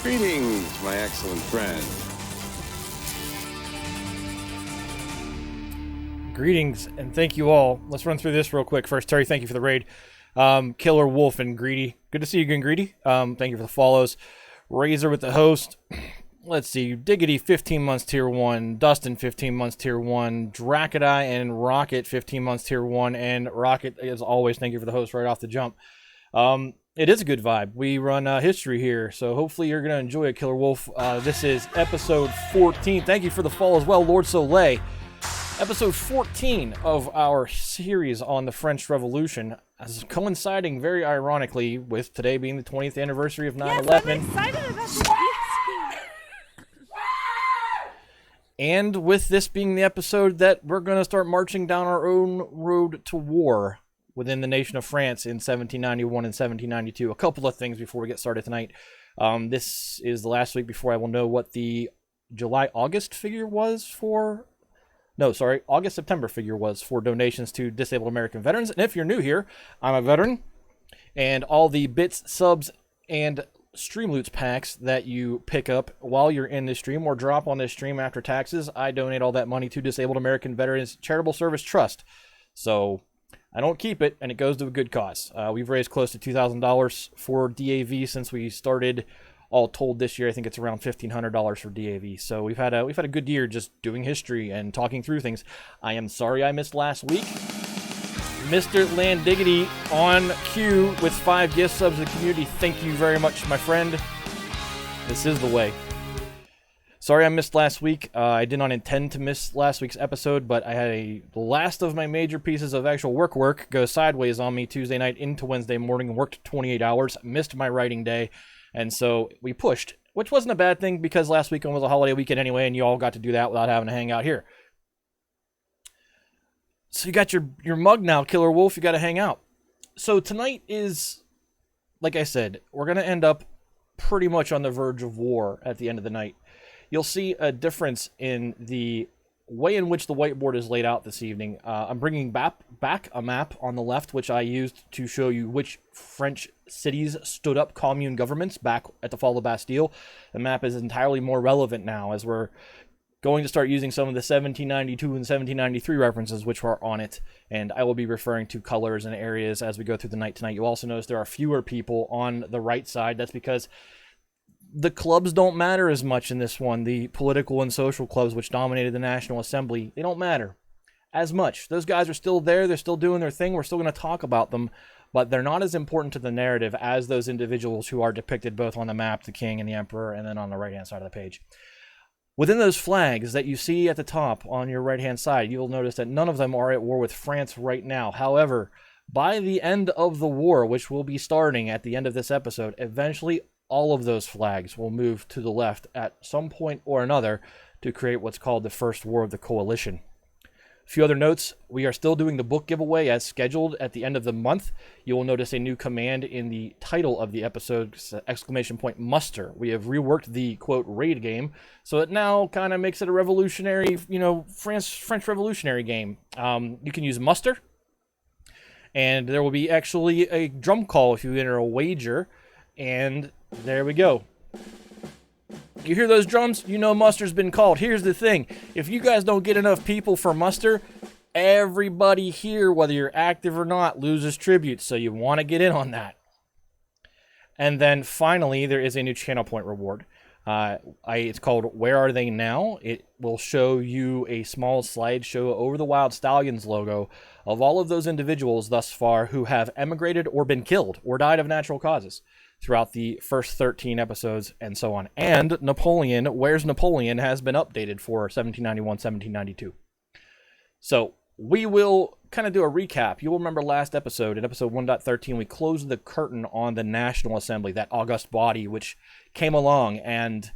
Greetings, my excellent friend. Greetings, and thank you all. Let's run through this real quick. First, Terry, thank you for the raid. Killer Wolf and Greedy. Good to see you again, Greedy. Thank you for the follows. Razor with the host. Let's see. Diggity, 15 months, tier 1. Dustin, 15 months, tier 1. Drakadai and Rocket, 15 months, tier 1. And Rocket, as always, thank you for the host right off the jump. It is a good vibe. We run history here, so hopefully you're going to enjoy it, Killer Wolf. This is episode 14. Thank you for the follow as well, Lord Soleil. Episode 14 of our series on the French Revolution, as coinciding very ironically with today being the 20th anniversary of 9/11. Yes, I'm excited about this. And with this being the episode that we're going to start marching down our own road to war within the nation of France in 1791 and 1792. A couple of things before we get started tonight. This is the last week before I will know what the July-August figure was for... No, sorry, August-September figure was for donations to disabled American veterans. And if you're new here, I'm a veteran. And all the bits, subs, and Streamloots packs that you pick up while you're in this stream or drop on this stream after taxes, I donate all that money to Disabled American Veterans Charitable Service Trust. So I don't keep it, and it goes to a good cause. We've raised close to $2,000 for DAV since we started. All told this year, I think it's around $1,500 for DAV. So we've had a good year just doing history and talking through things. I am sorry I missed last week. Mr. Landiggity on cue with 5 gift subs to the community. Thank you very much, my friend. This is the way. Sorry I missed last week. I did not intend to miss last week's episode, but I had the last of my major pieces of actual work go sideways on me Tuesday night into Wednesday morning. Worked 28 hours, missed my writing day, and so we pushed, which wasn't a bad thing because last weekend was a holiday weekend anyway, and you all got to do that without having to hang out here. So you got your mug now, Killer Wolf. You got to hang out. So tonight is, like I said, we're going to end up pretty much on the verge of war at the end of the night. You'll see a difference in the way in which the whiteboard is laid out this evening. I'm bringing back a map on the left, which I used to show you which French cities stood up commune governments back at the fall of the Bastille. The map is entirely more relevant now as we're going to start using some of the 1792 and 1793 references which are on it, and I will be referring to colors and areas as we go through the night tonight. You'll also notice there are fewer people on the right side. That's because the clubs don't matter as much in this one. The political and social clubs which dominated the National Assembly, they don't matter as much. Those guys are still there. They're still doing their thing. We're still going to talk about them, but they're not as important to the narrative as those individuals who are depicted both on the map, the king and the emperor, and then on the right-hand side of the page. Within those flags that you see at the top on your right-hand side, you'll notice that none of them are at war with France right now. However, by the end of the war, which will be starting at the end of this episode, eventually all of those flags will move to the left at some point or another to create what's called the First War of the Coalition. A few other notes. We are still doing the book giveaway as scheduled at the end of the month. You will notice a new command in the title of the episode, !muster. We have reworked the, quote, raid game, so it now kind of makes it a revolutionary, French revolutionary game. You can use muster, and there will be actually a drum call if you enter a wager, and there we go. You hear those drums? You know muster's been called. Here's the thing. If you guys don't get enough people for muster, everybody here, whether you're active or not, loses tribute. So you want to get in on that. And then finally, there is a new channel point reward. It's called Where Are They Now? It will show you a small slideshow over the Wild Stallions logo of all of those individuals thus far who have emigrated or been killed or died of natural causes throughout the first 13 episodes and so on. And Napoleon, Where's Napoleon, has been updated for 1791, 1792. So we will kind of do a recap. You'll remember last episode, in episode 1.13, we closed the curtain on the National Assembly, that august body which came along and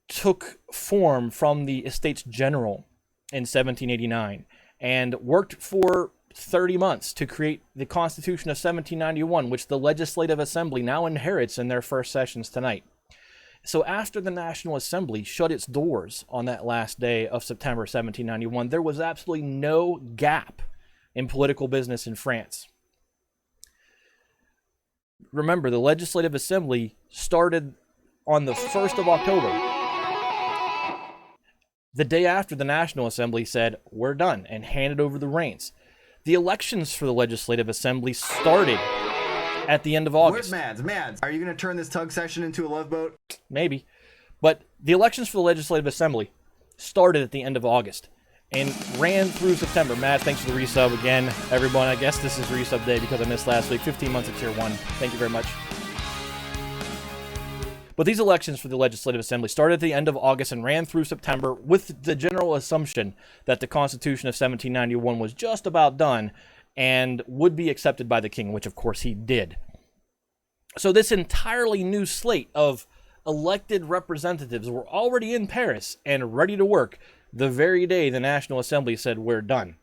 took form from the Estates General in 1789 and worked for 30 months to create the Constitution of 1791, which the Legislative Assembly now inherits in their first sessions tonight. So after the National Assembly shut its doors on that last day of September 1791, there was absolutely no gap in political business in France. Remember, the Legislative Assembly started on the 1st of October, the day after the National Assembly said, we're done, and handed over the reins. The elections for the Legislative Assembly started at the end of August. Where's Mads? Are you going to turn this tug session into a love boat? Maybe. But the elections for the Legislative Assembly started at the end of August and ran through September. Matt, thanks for the resub again. Everyone, I guess this is resub day because I missed last week. 15 months at tier 1. Thank you very much. But these elections for the Legislative Assembly started at the end of August and ran through September with the general assumption that the Constitution of 1791 was just about done and would be accepted by the king, which of course he did. So this entirely new slate of elected representatives were already in Paris and ready to work the very day the National Assembly said we're done.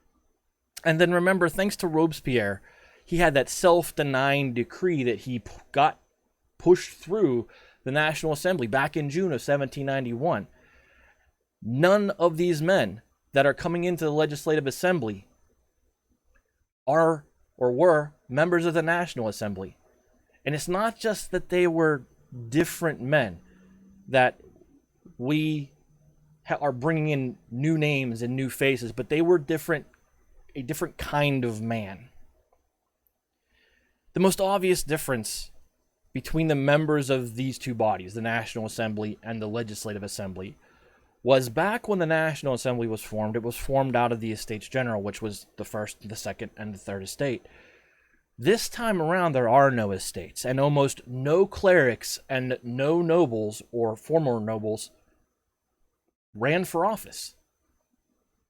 And then remember, thanks to Robespierre, he had that self-denying decree that he got pushed through the National Assembly back in June of 1791. None of these men that are coming into the Legislative Assembly are or were members of the National Assembly. And it's not just that they were different men, that we are bringing in new names and new faces, but they were a different kind of man. The most obvious difference between the members of these two bodies, the National Assembly and the Legislative Assembly, was back when the National Assembly was formed, it was formed out of the Estates General, which was the first, the second, and the third estate. This time around, there are no estates, and almost no clerics and no nobles or former nobles ran for office.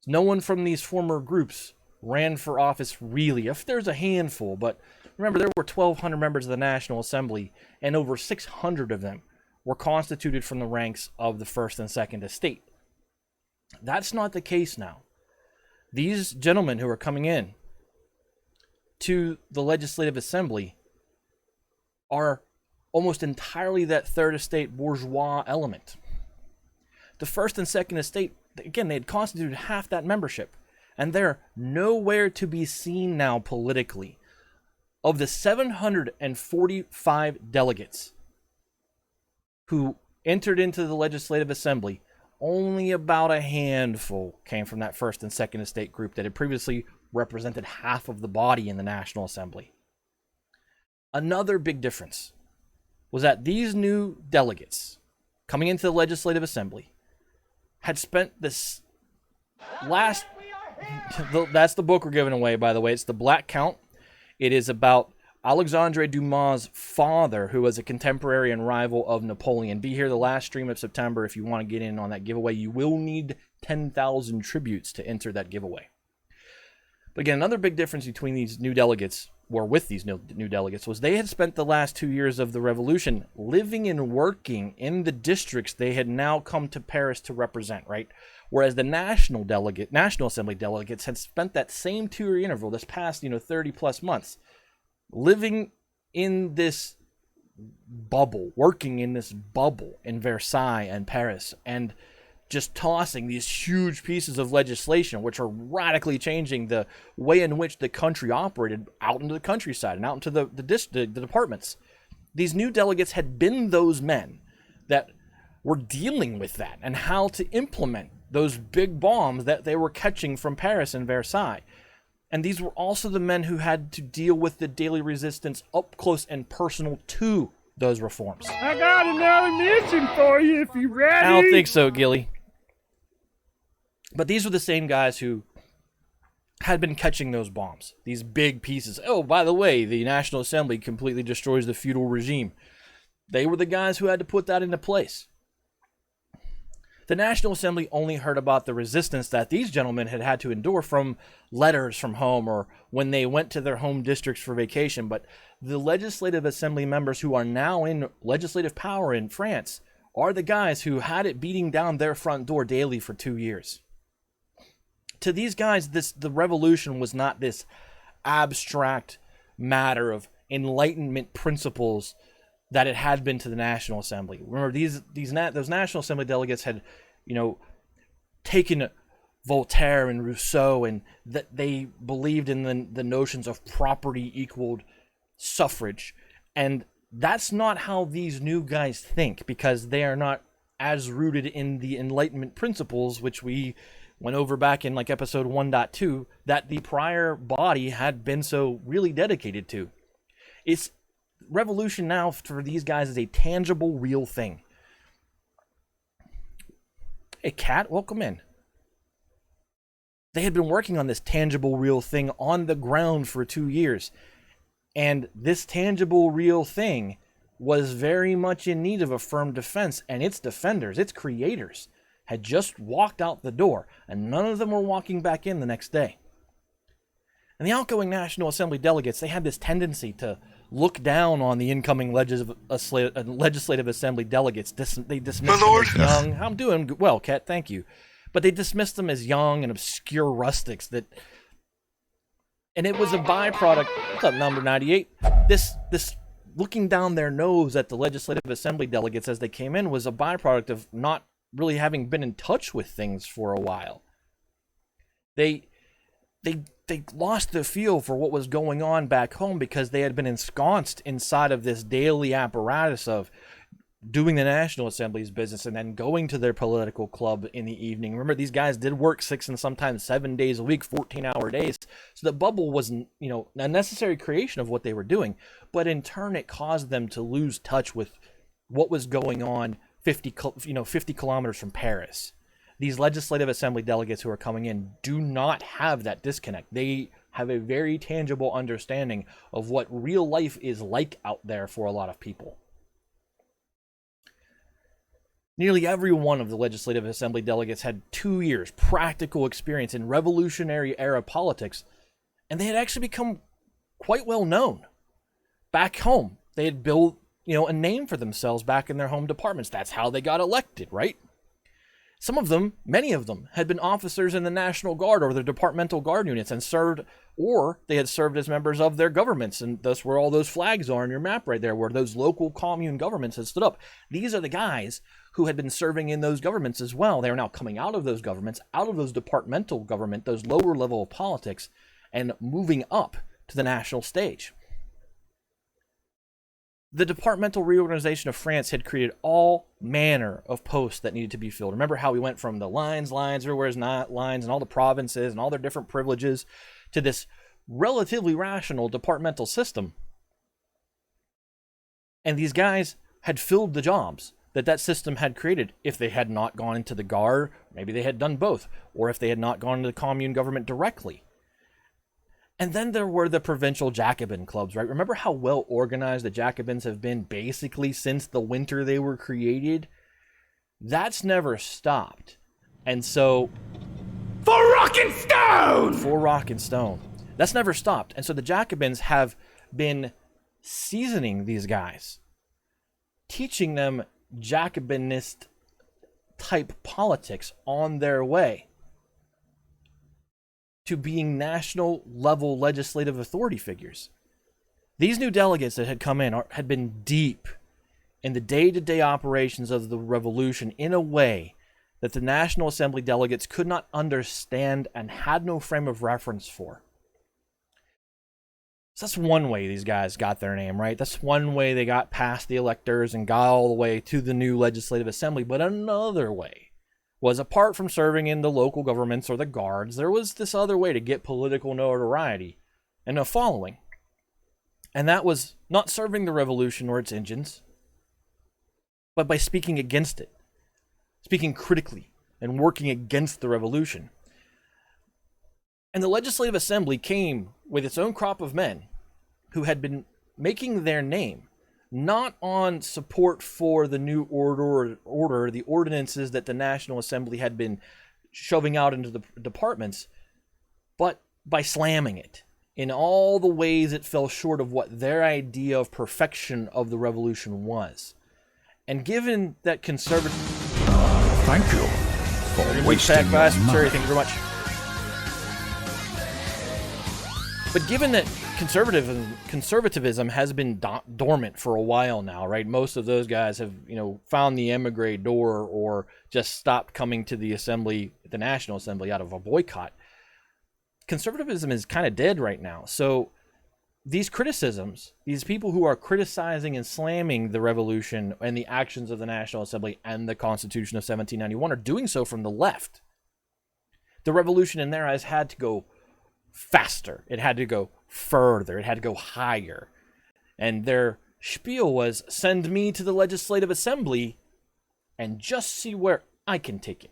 No one from these former groups ran for office, really. If there's a handful, but remember, there were 1,200 members of the National Assembly, and over 600 of them were constituted from the ranks of the First and Second Estate. That's not the case now. These gentlemen who are coming in to the Legislative Assembly are almost entirely that Third Estate bourgeois element. The First and Second Estate, again, they had constituted half that membership, and they're nowhere to be seen now politically. Of the 745 delegates who entered into the Legislative Assembly, only about a handful came from that First and Second Estate group that had previously represented half of the body in the National Assembly. Another big difference was that these new delegates coming into the Legislative Assembly had spent this last... That's the book we're giving away, by the way. It's The Black Count. It is about Alexandre Dumas' father, who was a contemporary and rival of Napoleon. Be here the last stream of September if you want to get in on that giveaway. You will need 10,000 tributes to enter that giveaway. But again, another big difference between these new delegates, or with these new delegates, was they had spent the last 2 years of the revolution living and working in the districts they had now come to Paris to represent, right? Whereas the National Assembly delegates had spent that same 2-year interval, this past, 30 plus months, living in this bubble, working in this bubble in Versailles and Paris, and just tossing these huge pieces of legislation, which are radically changing the way in which the country operated out into the countryside and out into the departments. These new delegates had been those men that were dealing with that and how to implement those big bombs that they were catching from Paris and Versailles. And these were also the men who had to deal with the daily resistance up close and personal to those reforms. I got another mission for you if you're ready. I don't think so, Gilly. But these were the same guys who had been catching those bombs, these big pieces. Oh, by the way, the National Assembly completely destroys the feudal regime. They were the guys who had to put that into place. The National Assembly only heard about the resistance that these gentlemen had to endure from letters from home or when they went to their home districts for vacation. But the Legislative Assembly members who are now in legislative power in France are the guys who had it beating down their front door daily for 2 years. To these guys, the revolution was not this abstract matter of Enlightenment principles that it had been to the National Assembly. Remember, those National Assembly delegates had, taken Voltaire and Rousseau, and that they believed in the notions of property equaled suffrage, and That's not how these new guys think, because they are not as rooted in the Enlightenment principles, which we went over back in like episode 1.2, that the prior body had been so really dedicated to. It's revolution now for these guys is a tangible, real thing. Hey, Cat, welcome in. They had been working on this tangible, real thing on the ground for 2 years. And this tangible, real thing was very much in need of a firm defense. And its defenders, its creators, had just walked out the door. And none of them were walking back in the next day. And the outgoing National Assembly delegates, they had this tendency to look down on the incoming Legislative Assembly delegates. They dismissed them as young. I'm doing well, Kat, thank you. But they dismissed them as young and obscure rustics and it was a byproduct. What's up, number 98? This looking down their nose at the Legislative Assembly delegates as they came in was a byproduct of not really having been in touch with things for a while. They lost the feel for what was going on back home because they had been ensconced inside of this daily apparatus of doing the National Assembly's business and then going to their political club in the evening. Remember, these guys did work 6 and sometimes 7 days a week, 14-hour days. So the bubble wasn't, a necessary creation of what they were doing. But in turn, it caused them to lose touch with what was going on 50 kilometers from Paris. These Legislative Assembly delegates who are coming in do not have that disconnect. They have a very tangible understanding of what real life is like out there for a lot of people. Nearly every one of the Legislative Assembly delegates had 2 years practical experience in Revolutionary era politics, and they had actually become quite well known. Back home, they had built, a name for themselves back in their home departments. That's how they got elected, right? Some of them, many of them, had been officers in the National Guard or the departmental guard units and served, or they had served as members of their governments, and that's where all those flags are on your map right there, where those local commune governments had stood up. These are the guys who had been serving in those governments as well. They are now coming out of those governments, out of those departmental government, those lower level of politics, and moving up to the national stage. The departmental reorganization of France had created all manner of posts that needed to be filled. Remember how we went from the lines, everywhere's not lines, and all the provinces and all their different privileges to this relatively rational departmental system. And these guys had filled the jobs that system had created if they had not gone into the Guard, maybe they had done both, or if they had not gone into the commune government directly. And then there were the provincial Jacobin clubs, right? Remember how well organized the Jacobins have been basically since the winter they were created? That's never stopped. And so... For rock and stone! For rock and stone. That's never stopped. And so the Jacobins have been seasoning these guys, teaching them Jacobinist type politics on their way to being national level legislative authority figures. These new delegates that had come in had been deep in the day-to-day operations of the revolution in a way that the National Assembly delegates could not understand and had no frame of reference for. So that's one way these guys got their name, right? That's one way they got past the electors and got all the way to the new Legislative Assembly. But another way was, apart from serving in the local governments or the guards, there was this other way to get political notoriety and a following. And that was not serving the revolution or its engines, but by speaking against it, speaking critically and working against the revolution. And the Legislative Assembly came with its own crop of men who had been making their name not on support for the new order, the ordinances that the National Assembly had been shoving out into the departments, but by slamming it in all the ways it fell short of what their idea of perfection of the revolution was. And given that conservative... Thank you for wasting your money. Thank you very much. But given that conservatism has been dormant for a while now, right? Most of those guys have, found the emigre door or just stopped coming to the assembly, the National Assembly, out of a boycott. Conservatism is kind of dead right now. So these criticisms, these people who are criticizing and slamming the revolution and the actions of the National Assembly and the Constitution of 1791 are doing so from the left. The revolution in their eyes had to go faster. It had to go further. It had to go higher. And their spiel was, send me to the Legislative Assembly and just see where I can take it.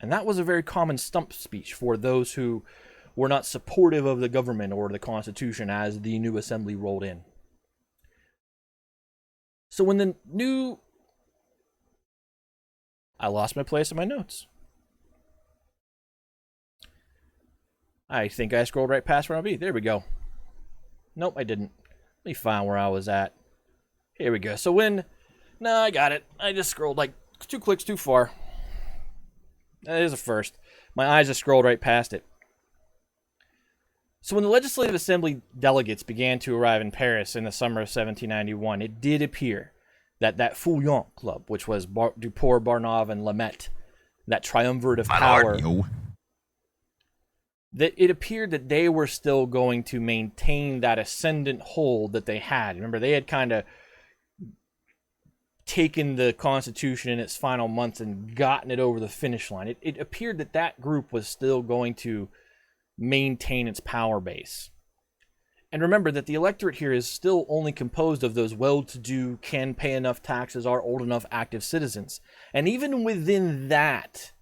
And that was a very common stump speech for those who were not supportive of the government or the Constitution as the new assembly rolled in. So when the new... I lost my place in my notes. I think I scrolled right past where I'll be. There we go. Nope, I didn't. Let me find where I was at. Here we go. So when... No, I got it. I just scrolled like 2 clicks too far. That is a first. My eyes just scrolled right past it. So when the Legislative Assembly delegates began to arrive in Paris in the summer of 1791, it did appear that that Fouillon Club, which was Duport, Barnave, and Lamette, that triumvirate of power, that it appeared that they were still going to maintain that ascendant hold that they had. Remember, they had kind of taken the Constitution in its final months and gotten it over the finish line. It appeared that that group was still going to maintain its power base. And remember that the electorate here is still only composed of those well-to-do, can pay enough taxes, are old enough active citizens. And even within that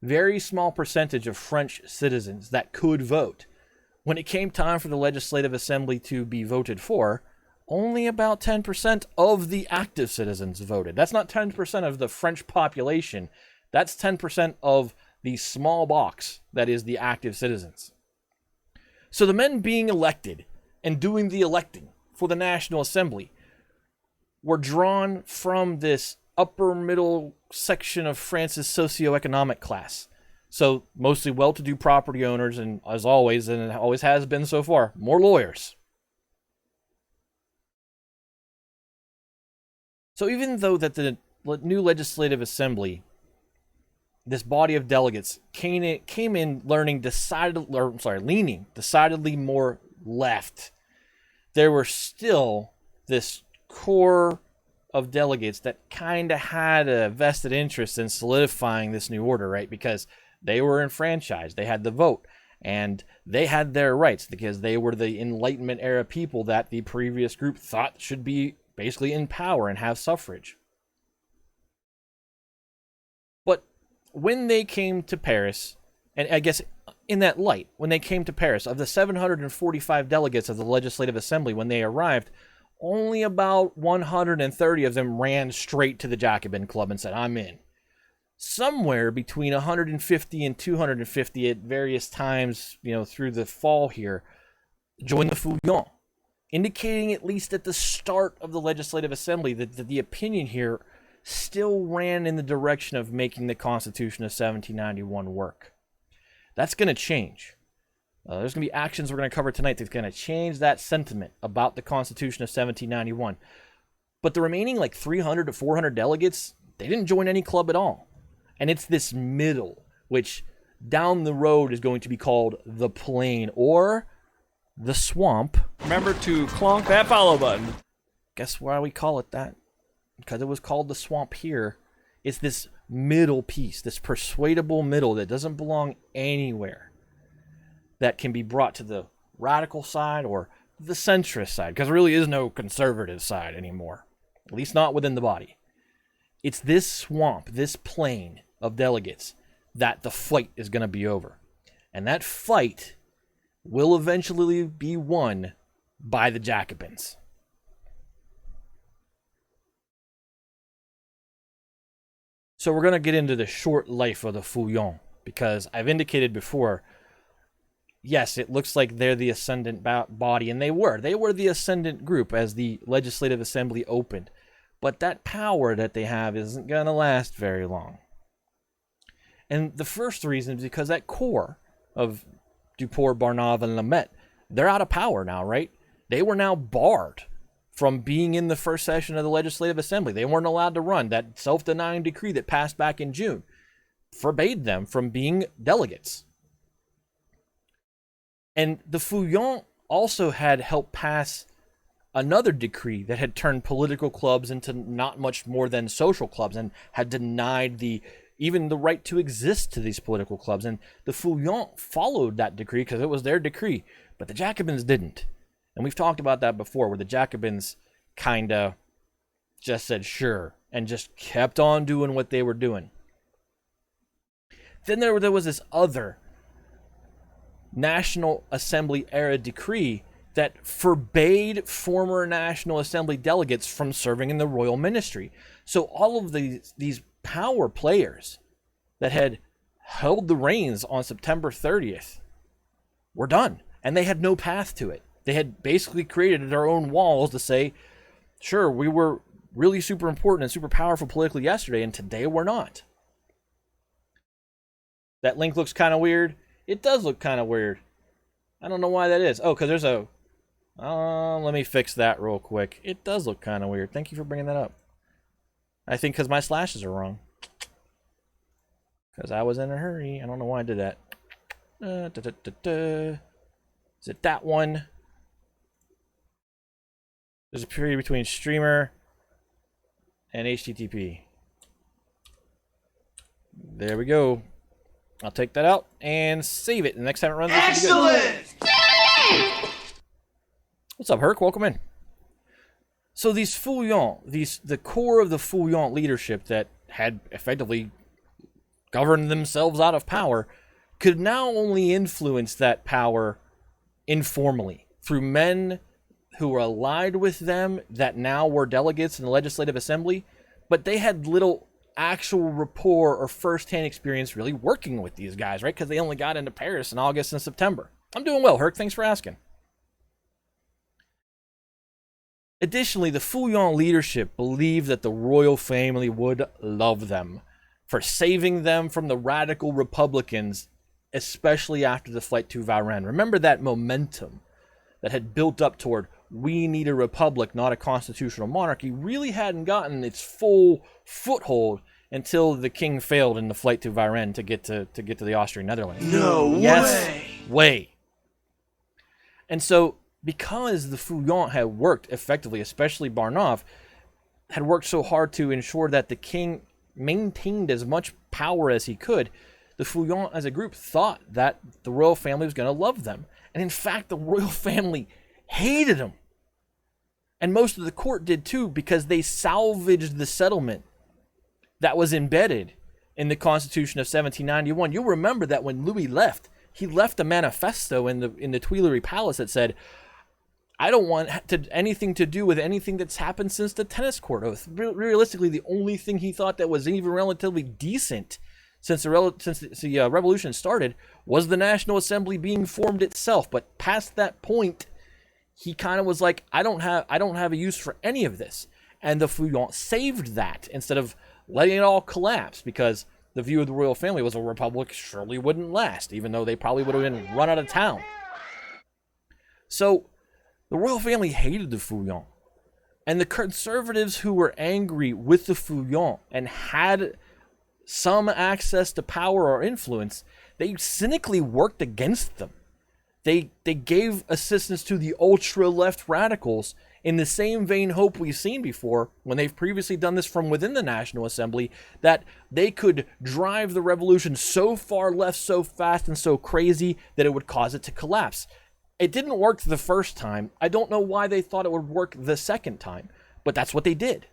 very small percentage of French citizens that could vote, when it came time for the Legislative Assembly to be voted for, only about 10% of the active citizens voted. That's not 10% of the French population. That's 10% of the small box that is the active citizens. So the men being elected and doing the electing for the National Assembly were drawn from this upper middle section of France's socioeconomic class. So mostly well-to-do property owners, and as always, and it always has been so far, more lawyers. So even though that the new Legislative Assembly, this body of delegates, came in leaning decidedly more left, there were still this core of delegates that kind of had a vested interest in solidifying this new order, right? Because they were enfranchised, they had the vote, and they had their rights because they were the Enlightenment era people that the previous group thought should be basically in power and have suffrage. But when they came to Paris, and I guess in that light, when they came to Paris, of the 745 delegates of the Legislative Assembly, when they arrived, only about 130 of them ran straight to the Jacobin Club and said, I'm in. Somewhere between 150 and 250 at various times, through the fall here, joined the Fouillon, indicating at least at the start of the Legislative Assembly that the opinion here still ran in the direction of making the Constitution of 1791 work. That's going to change. There's going to be actions we're going to cover tonight that's going to change that sentiment about the Constitution of 1791. But the remaining 300 to 400 delegates, they didn't join any club at all. And it's this middle, which down the road is going to be called the plain or the swamp. Remember to clonk that follow button. Guess why we call it that? Because it was called the swamp here. It's this middle piece, this persuadable middle that doesn't belong anywhere, that can be brought to the radical side or the centrist side, because there really is no conservative side anymore, at least not within the body. It's this swamp, this plain of delegates, that the fight is going to be over. And that fight will eventually be won by the Jacobins. So we're going to get into the short life of the Fouillon, because I've indicated before, yes, it looks like they're the ascendant body, and they were the ascendant group as the Legislative Assembly opened. But that power that they have isn't going to last very long. And the first reason is because that core of Duport, Barnave, and Lamette, they're out of power now, right? They were now barred from being in the first session of the Legislative Assembly. They weren't allowed to run. That self-denying decree that passed back in June forbade them from being delegates. And the Fouillon also had helped pass another decree that had turned political clubs into not much more than social clubs and had denied even the right to exist to these political clubs. And the Feuillants followed that decree because it was their decree, but the Jacobins didn't. And we've talked about that before, where the Jacobins kind of just said sure and just kept on doing what they were doing. Then there was this other National Assembly era decree that forbade former National Assembly delegates from serving in the royal ministry. So all of these power players that had held the reins on September 30th were done, and they had no path to it. They had basically created their own walls to say, sure, we were really super important and super powerful politically yesterday, and today we're not. That link looks kind of weird. It does look kind of weird. I don't know why that is. Oh, because there's a... let me fix that real quick. It does look kind of weird. Thank you for bringing that up. I think because my slashes are wrong. Because I was in a hurry. I don't know why I did that. Is it that one? There's a period between streamer and HTTP. There we go. I'll take that out and save it. The next time it runs, Excellent! What's up, Herc? Welcome in. So these Feuillants, the core of the Feuillant leadership that had effectively governed themselves out of power, could now only influence that power informally through men who were allied with them that now were delegates in the Legislative Assembly, but they had little actual rapport or first-hand experience really working with these guys, right? Because they only got into Paris in August and September. I'm doing well, Herc. Thanks for asking. Additionally, the Feuillant leadership believed that the royal family would love them for saving them from the radical Republicans, especially after the flight to Varennes. Remember that momentum that had built up toward we need a republic, not a constitutional monarchy, really hadn't gotten its full foothold until the king failed in the flight to Varennes to get to the Austrian Netherlands. No way. And so, because the Feuillants had worked effectively, especially Barnave, had worked so hard to ensure that the king maintained as much power as he could, the Feuillants as a group thought that the royal family was going to love them. And in fact, the royal family hated them. And most of the court did too, because they salvaged the settlement that was embedded in the Constitution of 1791. You'll remember that when Louis left, he left a manifesto in the Tuileries Palace that said, I don't want anything to do with anything that's happened since the tennis court oath. Realistically, the only thing he thought that was even relatively decent since the revolution started was the National Assembly being formed itself. But past that point, he kind of was like, I don't have a use for any of this. And the Feuillants saved that instead of letting it all collapse, because the view of the royal family was a republic surely wouldn't last, even though they probably would have been run out of town. So the royal family hated the Feuillants. And the conservatives who were angry with the Feuillants and had some access to power or influence, they cynically worked against them. They gave assistance to the ultra-left radicals in the same vain hope we've seen before, when they've previously done this from within the National Assembly, that they could drive the revolution so far left, so fast, and so crazy that it would cause it to collapse. It didn't work the first time. I don't know why they thought it would work the second time, but that's what they did.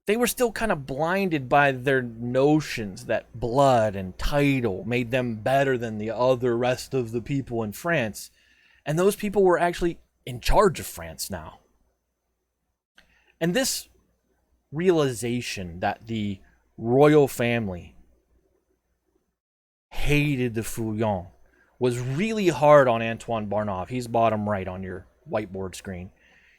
They were still kind of blinded by their notions that blood and title made them better than the other rest of the people in France. And those people were actually in charge of France now. And this realization that the royal family hated the Feuillants was really hard on Antoine Barnave. He's bottom right on your whiteboard screen.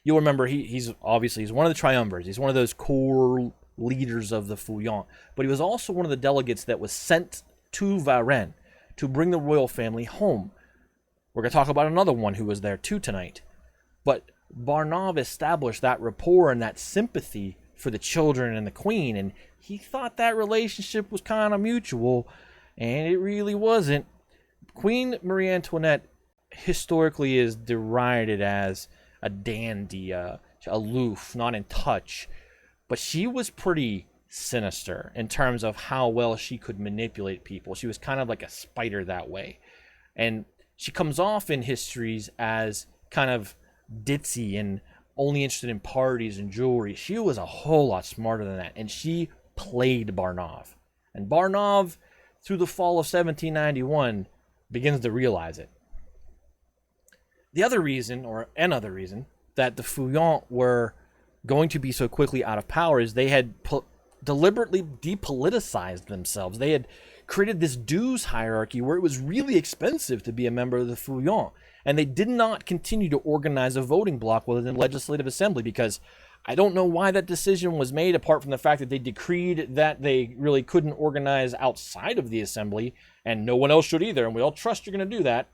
You'll remember he's one of the triumvirs. He's one of those core leaders of the Feuillants. But he was also one of the delegates that was sent to Varennes to bring the royal family home. We're going to talk about another one who was there too tonight. But Barnave established that rapport and that sympathy for the children and the queen, and he thought that relationship was kind of mutual. And it really wasn't. Queen Marie Antoinette historically is derided as a dandy, aloof, not in touch. But she was pretty sinister in terms of how well she could manipulate people. She was kind of like a spider that way. And she comes off in histories as kind of ditzy and only interested in parties and jewelry. She was a whole lot smarter than that. And she played Barnave. And Barnave, through the fall of 1791, begins to realize it. The other reason, or another reason, that the Feuillants were going to be so quickly out of power is they had deliberately depoliticized themselves. They had created this dues hierarchy where it was really expensive to be a member of the Feuillants. And they did not continue to organize a voting bloc within the Legislative Assembly, because I don't know why that decision was made, apart from the fact that they decreed that they really couldn't organize outside of the Assembly, and no one else should either, and we all trust you're going to do that.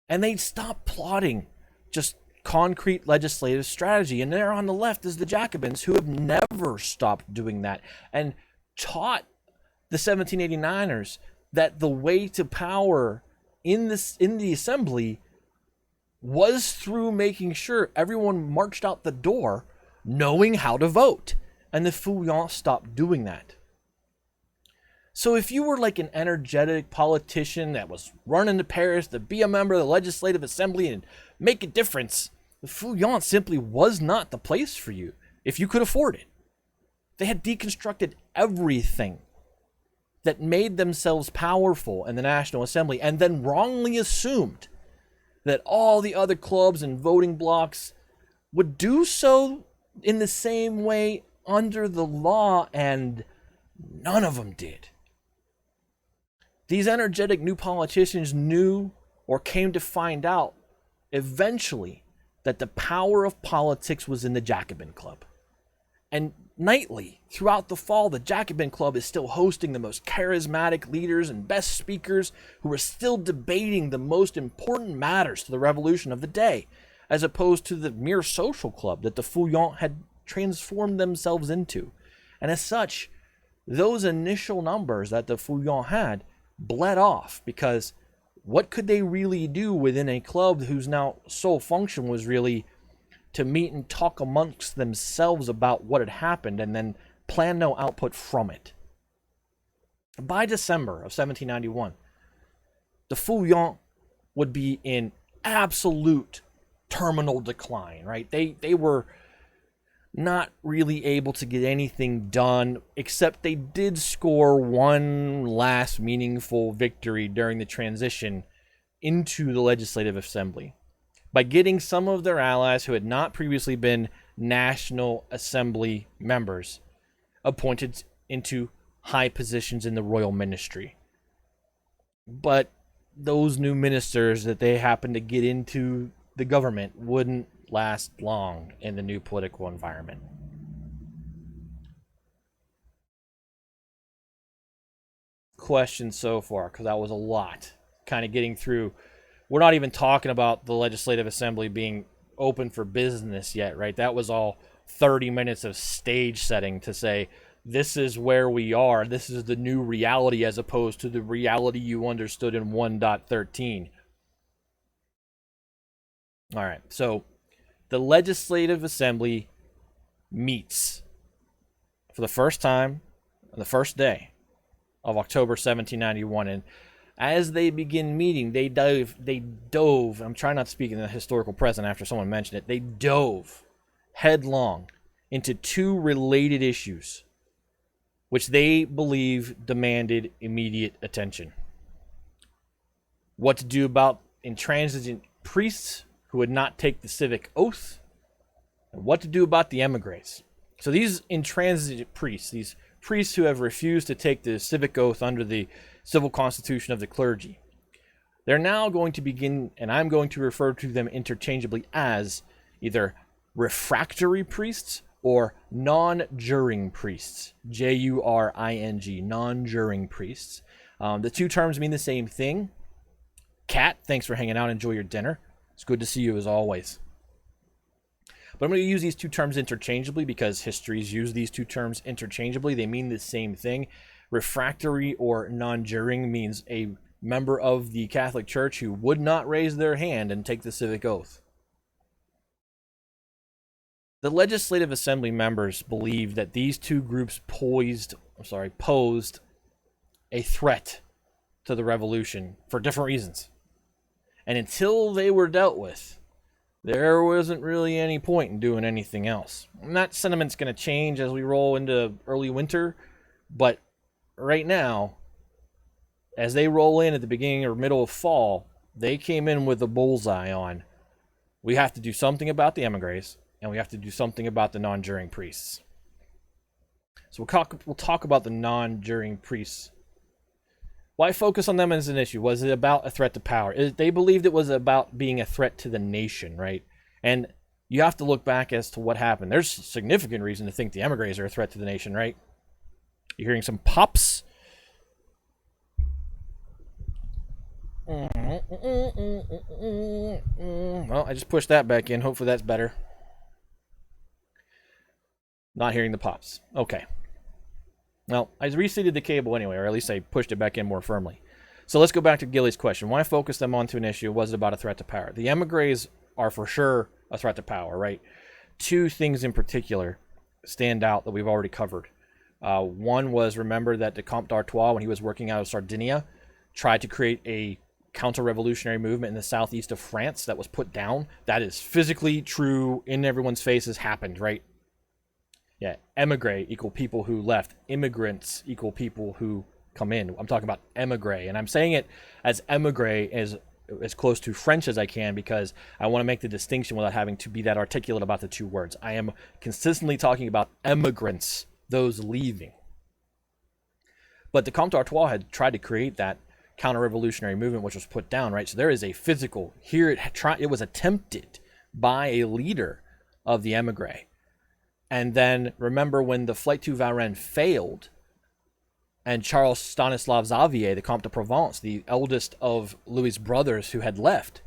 And they stopped plotting just concrete legislative strategy. And there on the left is the Jacobins, who have never stopped doing that and taught the 1789ers that the way to power in the Assembly was through making sure everyone marched out the door knowing how to vote. And the Feuillants stopped doing that. So if you were like an energetic politician that was running to Paris to be a member of the Legislative Assembly and make a difference, the Feuillants simply was not the place for you if you could afford it. They had deconstructed everything that made themselves powerful in the National Assembly, and then wrongly assumed that all the other clubs and voting blocs would do so in the same way under the law, and none of them did. These energetic new politicians knew, or came to find out eventually, that the power of politics was in the Jacobin Club. And nightly, throughout the fall, the Jacobin Club is still hosting the most charismatic leaders and best speakers who are still debating the most important matters to the revolution of the day, as opposed to the mere social club that the Feuillants had transformed themselves into. And as such, those initial numbers that the Feuillants had bled off, because what could they really do within a club whose now sole function was really to meet and talk amongst themselves about what had happened and then plan no output from it? By December of 1791, the Feuillants would be in absolute terminal decline, right? They were not really able to get anything done, except they did score one last meaningful victory during the transition into the Legislative Assembly by getting some of their allies who had not previously been National Assembly members appointed into high positions in the royal ministry. But those new ministers that they happened to get into the government wouldn't last long in the new political environment. Questions so far, because that was a lot. Kind of getting through. We're not even talking about the Legislative Assembly being open for business yet, right? That was all 30 minutes of stage setting to say, this is where we are. This is the new reality, as opposed to the reality you understood in 1.13. All right, so the Legislative Assembly meets for the first time on the first day of October 1791, and as they begin meeting, they dove, I'm trying not to speak in the historical present after someone mentioned it, they dove headlong into two related issues which they believe demanded immediate attention. What to do about intransigent priests who would not take the civic oath, and what to do about the emigres. So these intransigent priests, these priests who have refused to take the civic oath under the civil constitution of the clergy, they're now going to begin, and I'm going to refer to them interchangeably as either refractory priests or non-juring priests. Juring, non-juring priests. The two terms mean the same thing. Kat, thanks for hanging out. Enjoy your dinner. It's good to see you as always. But I'm going to use these two terms interchangeably because histories use these two terms interchangeably. They mean the same thing. Refractory or non-juring means a member of the Catholic Church who would not raise their hand and take the civic oath. The Legislative Assembly members believed that these two groups posed a threat to the revolution for different reasons. And until they were dealt with, there wasn't really any point in doing anything else. And that sentiment's going to change as we roll into early winter, but right now, as they roll in at the beginning or middle of fall, they came in with a bullseye on, we have to do something about the emigres, and we have to do something about the non-juring priests. So we'll talk about the non-juring priests. Why focus on them as an issue? Was it about a threat to power? They believed it was about being a threat to the nation, right? And you have to look back as to what happened. There's significant reason to think the emigres are a threat to the nation, right? You're hearing some pops. Well, I just pushed that back in. Hopefully that's better. Not hearing the pops. Okay. Well, I reseated the cable anyway, or at least I pushed it back in more firmly. So let's go back to Gilly's question. Why focus them onto an issue? Was it about a threat to power? The emigres are for sure a threat to power, right? Two things in particular stand out that we've already covered. One was, remember that the Comte d'Artois, when he was working out of Sardinia, tried to create a counter-revolutionary movement in the southeast of France that was put down. That is physically true, in everyone's faces, happened, right? Yeah, emigre equal people who left. Immigrants equal people who come in. I'm talking about emigre, and I'm saying it as emigre as close to French as I can because I want to make the distinction without having to be that articulate about the two words. I am consistently talking about emigrants, those leaving. But the Comte d'Artois had tried to create that counter-revolutionary movement, which was put down, right? So there is a physical here. It was attempted by a leader of the emigre. And then remember when the flight to Varennes failed and Charles Stanislav Xavier, the Comte de Provence, the eldest of Louis's brothers who had left,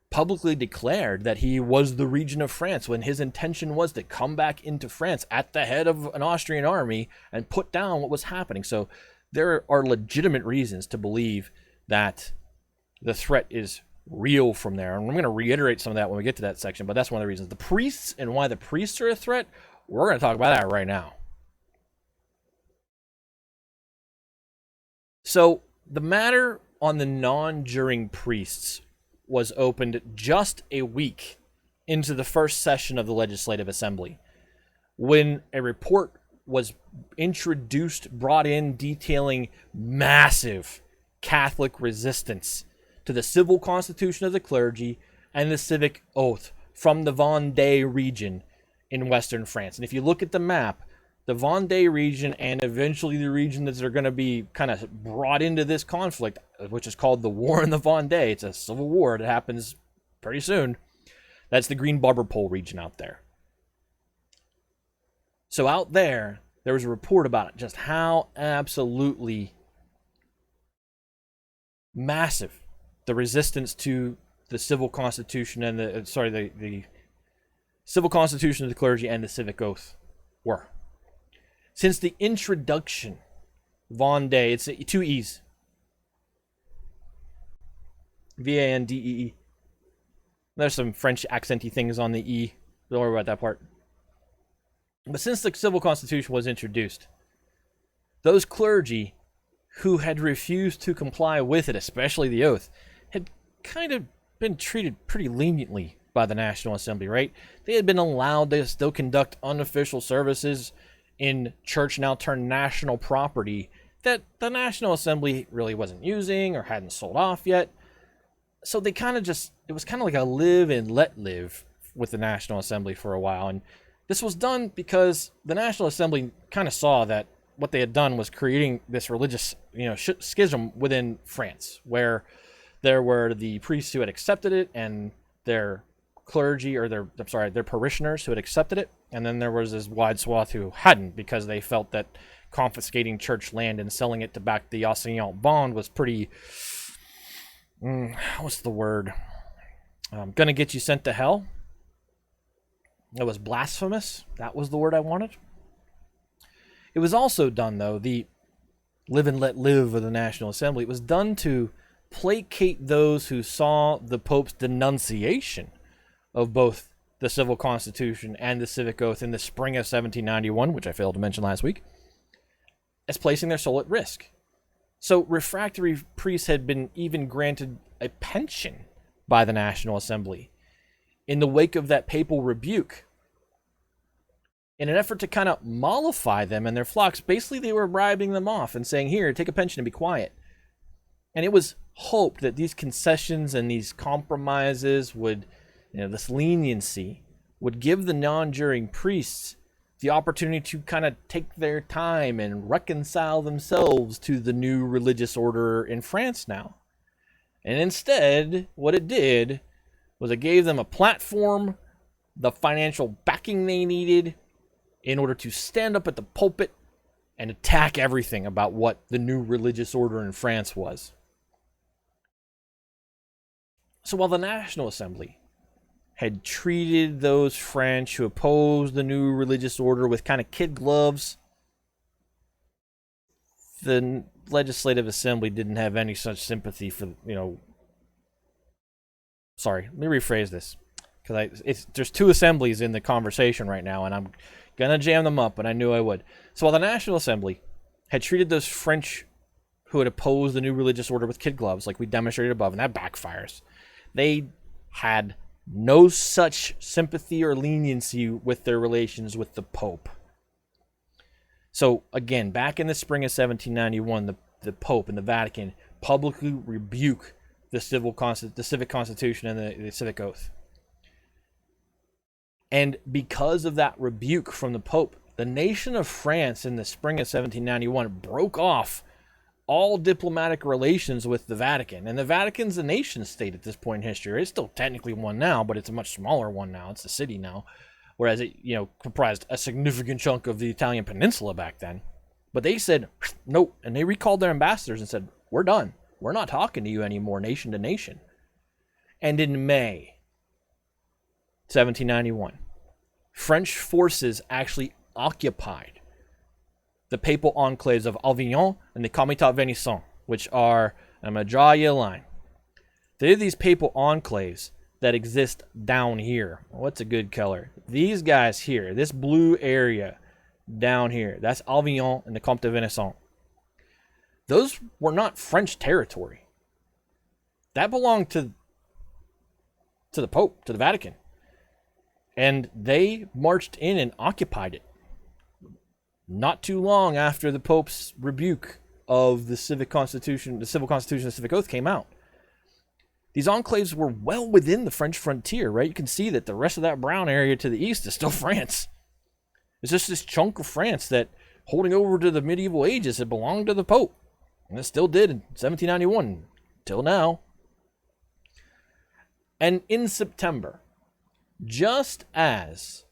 publicly declared that he was the regent of France when his intention was to come back into France at the head of an Austrian army and put down what was happening. So there are legitimate reasons to believe that the threat is real from there. And I'm going to reiterate some of that when we get to that section, but that's one of the reasons. The priests and why the priests are a threat, we're going to talk about that right now. So the matter on the non-juring priests was opened just a week into the first session of the Legislative Assembly when a report was brought in detailing massive Catholic resistance to the civil constitution of the clergy and the civic oath from the Vendée region in western France. And if you look at the map, the Vendée region and eventually the region that are going to be kind of brought into this conflict, which is called the War in the Vendée, it's a civil war that happens pretty soon. That's the Green Barber Pole region out there. So out there, there was a report about it, just how absolutely massive the resistance to the civil constitution and the civil constitution of the clergy and the civic oath were. Since the introduction, Vendée, it's two E's. V-A-N-D-E-E. There's some French accenty things on the E. Don't worry about that part. But since the civil constitution was introduced, those clergy who had refused to comply with it, especially the oath, had kind of been treated pretty leniently by the National Assembly, right? They had been allowed to still conduct unofficial services in church now turned national property that the National Assembly really wasn't using or hadn't sold off yet. So they kind of it was kind of like a live and let live with the National Assembly for a while. And this was done because the National Assembly kind of saw that what they had done was creating this religious, schism within France, where there were the priests who had accepted it and their clergy or their parishioners who had accepted it, and then there was this wide swath who hadn't, because they felt that confiscating church land and selling it to back the ancient bond was pretty what's the word, gonna get you sent to hell. It was blasphemous. That was the word I wanted. It was also done, though, the live and let live of the National Assembly. It was done to placate those who saw the Pope's denunciation of both the civil constitution and the civic oath in the spring of 1791, which I failed to mention last week, as placing their soul at risk. So refractory priests had been even granted a pension by the National Assembly in the wake of that papal rebuke. In an effort to kind of mollify them and their flocks, basically they were bribing them off and saying, here, take a pension and be quiet. And it was hoped that these concessions and these compromises would, this leniency would give the non-juring priests the opportunity to kind of take their time and reconcile themselves to the new religious order in France now. And instead, what it did was it gave them a platform, the financial backing they needed in order to stand up at the pulpit and attack everything about what the new religious order in France was. So while the National Assembly had treated those French who opposed the new religious order with kind of kid gloves, the Legislative Assembly didn't have any such sympathy for, Sorry, let me rephrase this, because there's two assemblies in the conversation right now, and I'm gonna jam them up, and I knew I would. So while the National Assembly had treated those French who had opposed the new religious order with kid gloves, like we demonstrated above, and that backfires, they had no such sympathy or leniency with their relations with the Pope. So again, back in the spring of 1791, the Pope and the Vatican publicly rebuke the civic constitution and the civic oath. And because of that rebuke from the Pope, the nation of France in the spring of 1791 broke off all diplomatic relations with the Vatican. And the Vatican's a nation state at this point in history. It's still technically one now, but it's a much smaller one now. It's a city now. Whereas it, comprised a significant chunk of the Italian peninsula back then. But they said, nope. And they recalled their ambassadors and said, we're done. We're not talking to you anymore, nation to nation. And in May 1791, French forces actually occupied the papal enclaves of Avignon and the Comitat Venisson, which are, I'm going to draw you a line. They're these papal enclaves that exist down here. What's a good color? These guys here, this blue area down here, that's Avignon and the Comte de Venisson. Those were not French territory. That belonged to the Pope, to the Vatican. And they marched in and occupied it. Not too long after the Pope's rebuke of the civil constitution, the civic oath came out. These enclaves were well within the French frontier, right? You can see that the rest of that brown area to the east is still France. It's just this chunk of France that, holding over to the medieval ages, had belonged to the Pope. And it still did in 1791, till now. And in September, just as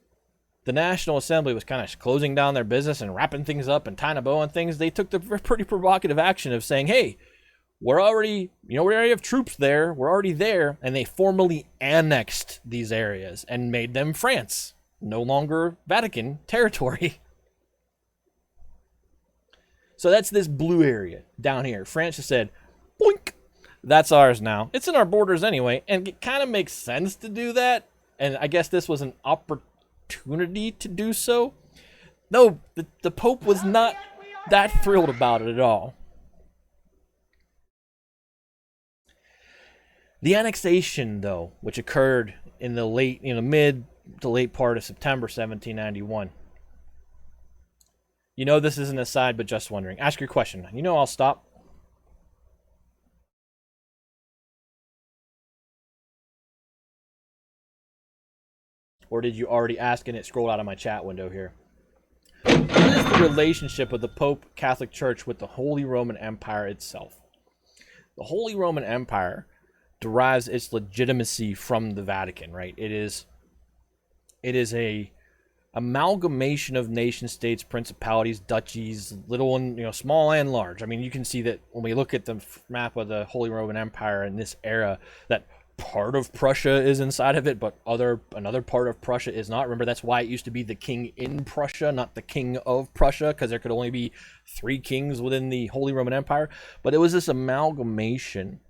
the National Assembly was kind of closing down their business and wrapping things up and tying a bow on things, they took the pretty provocative action of saying, hey, we already have troops there. We're already there. And they formally annexed these areas and made them France. No longer Vatican territory. So that's this blue area down here. France has said, boink, that's ours now. It's in our borders anyway. And it kind of makes sense to do that. And I guess this was an opportunity to do so. No, the Pope was not that thrilled about it at all. The annexation, though, which occurred in the mid to late part of September 1791. This is an aside, but just wondering. Ask your question. I'll stop. Or did you already ask and it scrolled out of my chat window here? What is the relationship of the Pope Catholic Church with the Holy Roman Empire itself? The Holy Roman Empire derives its legitimacy from the Vatican, right? It is a amalgamation of nation states, principalities, duchies, little and small and large. I mean, you can see that when we look at the map of the Holy Roman Empire in this era, that part of Prussia is inside of it, but another part of Prussia is not. Remember, that's why it used to be the king in Prussia, not the king of Prussia, because there could only be 3 kings within the Holy Roman Empire. But it was this amalgamation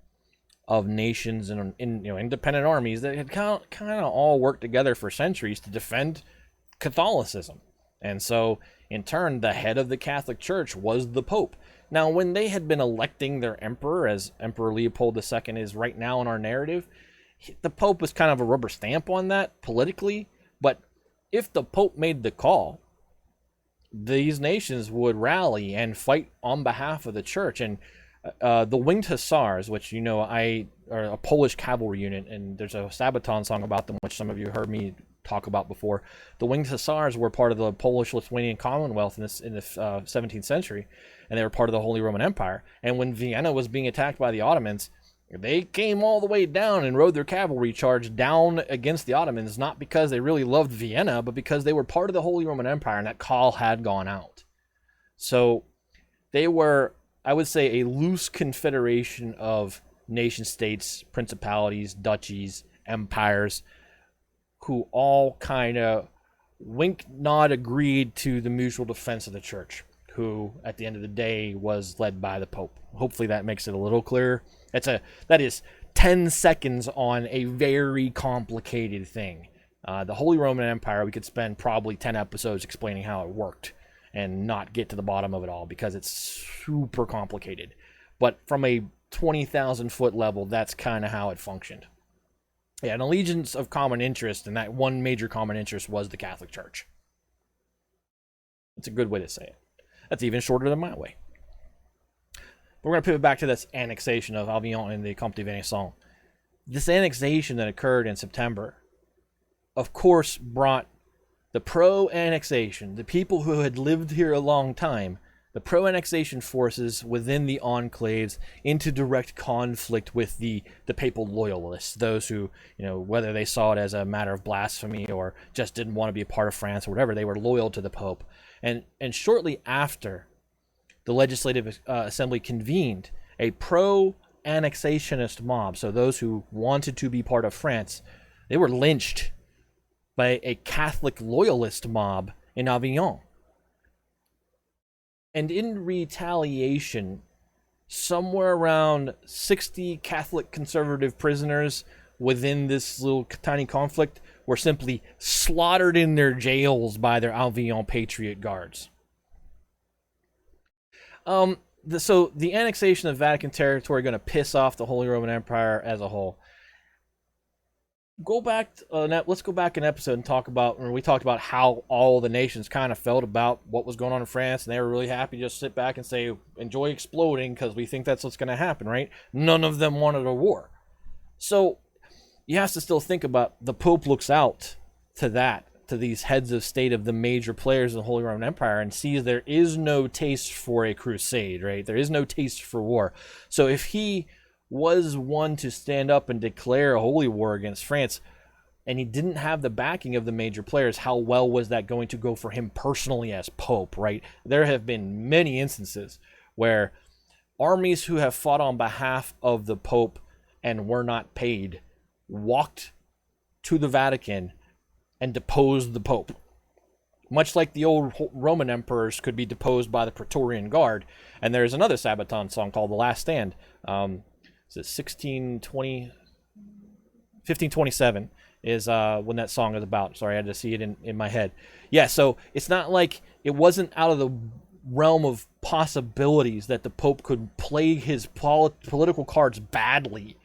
of nations and independent armies that had kind of all worked together for centuries to defend Catholicism. And so, in turn, the head of the Catholic Church was the Pope. Now, when they had been electing their emperor, as Emperor Leopold II is right now in our narrative, the Pope was kind of a rubber stamp on that politically. But if the Pope made the call, these nations would rally and fight on behalf of the church. And the Winged Hussars, which are a Polish cavalry unit, and there's a Sabaton song about them, which some of you heard me talk about before. The Winged Hussars were part of the Polish-Lithuanian Commonwealth in the 17th century, and they were part of the Holy Roman Empire. And when Vienna was being attacked by the Ottomans, they came all the way down and rode their cavalry charge down against the Ottomans, not because they really loved Vienna, but because they were part of the Holy Roman Empire, and that call had gone out. So they were, I would say, a loose confederation of nation-states, principalities, duchies, empires, who all kind of wink, nod, agreed to the mutual defense of the church, who, at the end of the day, was led by the Pope. Hopefully that makes it a little clearer. That is 10 seconds on a very complicated thing. The Holy Roman Empire, we could spend probably 10 episodes explaining how it worked and not get to the bottom of it all, because it's super complicated. But from a 20,000-foot level, that's kind of how it functioned. Yeah, an allegiance of common interest, and that one major common interest was the Catholic Church. It's a good way to say it. That's even shorter than my way. We're going to pivot back to this annexation of Avignon and the Comte de Venaissin. This annexation that occurred in September, of course, brought the pro-annexation, the people who had lived here a long time, the pro-annexation forces within the enclaves into direct conflict with the papal loyalists, those who, whether they saw it as a matter of blasphemy or just didn't want to be a part of France or whatever, they were loyal to the Pope. And shortly after the Legislative Assembly convened, a pro-annexationist mob, so those who wanted to be part of France, they were lynched by a Catholic loyalist mob in Avignon. And in retaliation, somewhere around 60 Catholic conservative prisoners within this little tiny conflict were simply slaughtered in their jails by their Avignon Patriot Guards. So the annexation of Vatican territory going to piss off the Holy Roman Empire as a whole. Let's go back an episode and talk about when we talked about how all the nations kind of felt about what was going on in France, and they were really happy to just sit back and say, enjoy exploding because we think that's what's going to happen, right? None of them wanted a war. So you have to still think about the Pope looks out to these heads of state of the major players in the Holy Roman Empire and sees there is no taste for a crusade, right? There is no taste for war. So if he was one to stand up and declare a holy war against France, and he didn't have the backing of the major players, how well was that going to go for him personally as Pope, right? There have been many instances where armies who have fought on behalf of the Pope and were not paid walked to the Vatican and deposed the Pope. Much like the old Roman emperors could be deposed by the Praetorian Guard. And there's another Sabaton song called The Last Stand. Is it 1527 is when that song is about. Sorry, I had to see it in my head. Yeah, so it's not like it wasn't out of the realm of possibilities that the Pope could play his political cards badly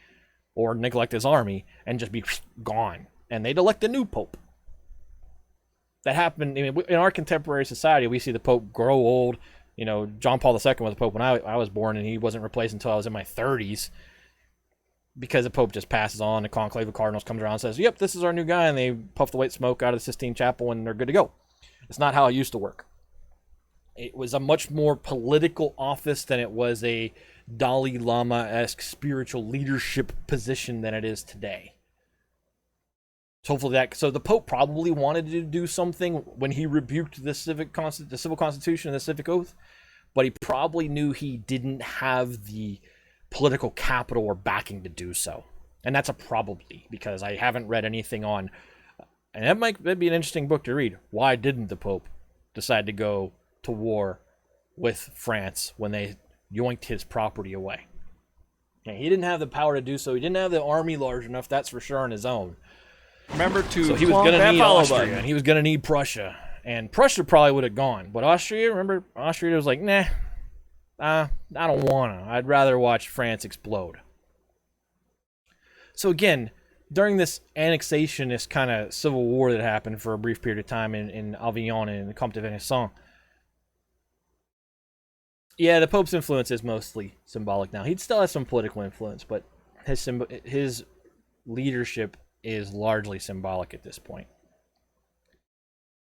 or neglect his army and just be gone. And they'd elect a new Pope. That happened. I mean, in our contemporary society, we see the Pope grow old. John Paul II was the Pope when I was born, and he wasn't replaced until I was in my 30s. Because the Pope just passes on, the conclave of cardinals comes around and says, yep, this is our new guy, and they puff the white smoke out of the Sistine Chapel, and they're good to go. It's not how it used to work. It was a much more political office than it was a Dalai Lama-esque spiritual leadership position than it is today. So hopefully so the Pope probably wanted to do something when he rebuked the civil constitution and the civic oath, but he probably knew he didn't have the political capital or backing to do so. And that's a probably, because I haven't read anything on, and that'd be an interesting book to read. Why didn't the Pope decide to go to war with France when they yoinked his property away? And he didn't have the power to do so. He didn't have the army large enough, that's for sure, on his own. Remember to So he was clonk going to that need follow Austria, button. and he was going to need Prussia. And Prussia probably would have gone. But Austria, remember, Austria was like, nah, I don't want to. I'd rather watch France explode. So again, during this annexationist kind of civil war that happened for a brief period of time in Avignon and the Comte de Venaissin, yeah, the Pope's influence is mostly symbolic now. He'd still have some political influence, but his leadership is largely symbolic at this point.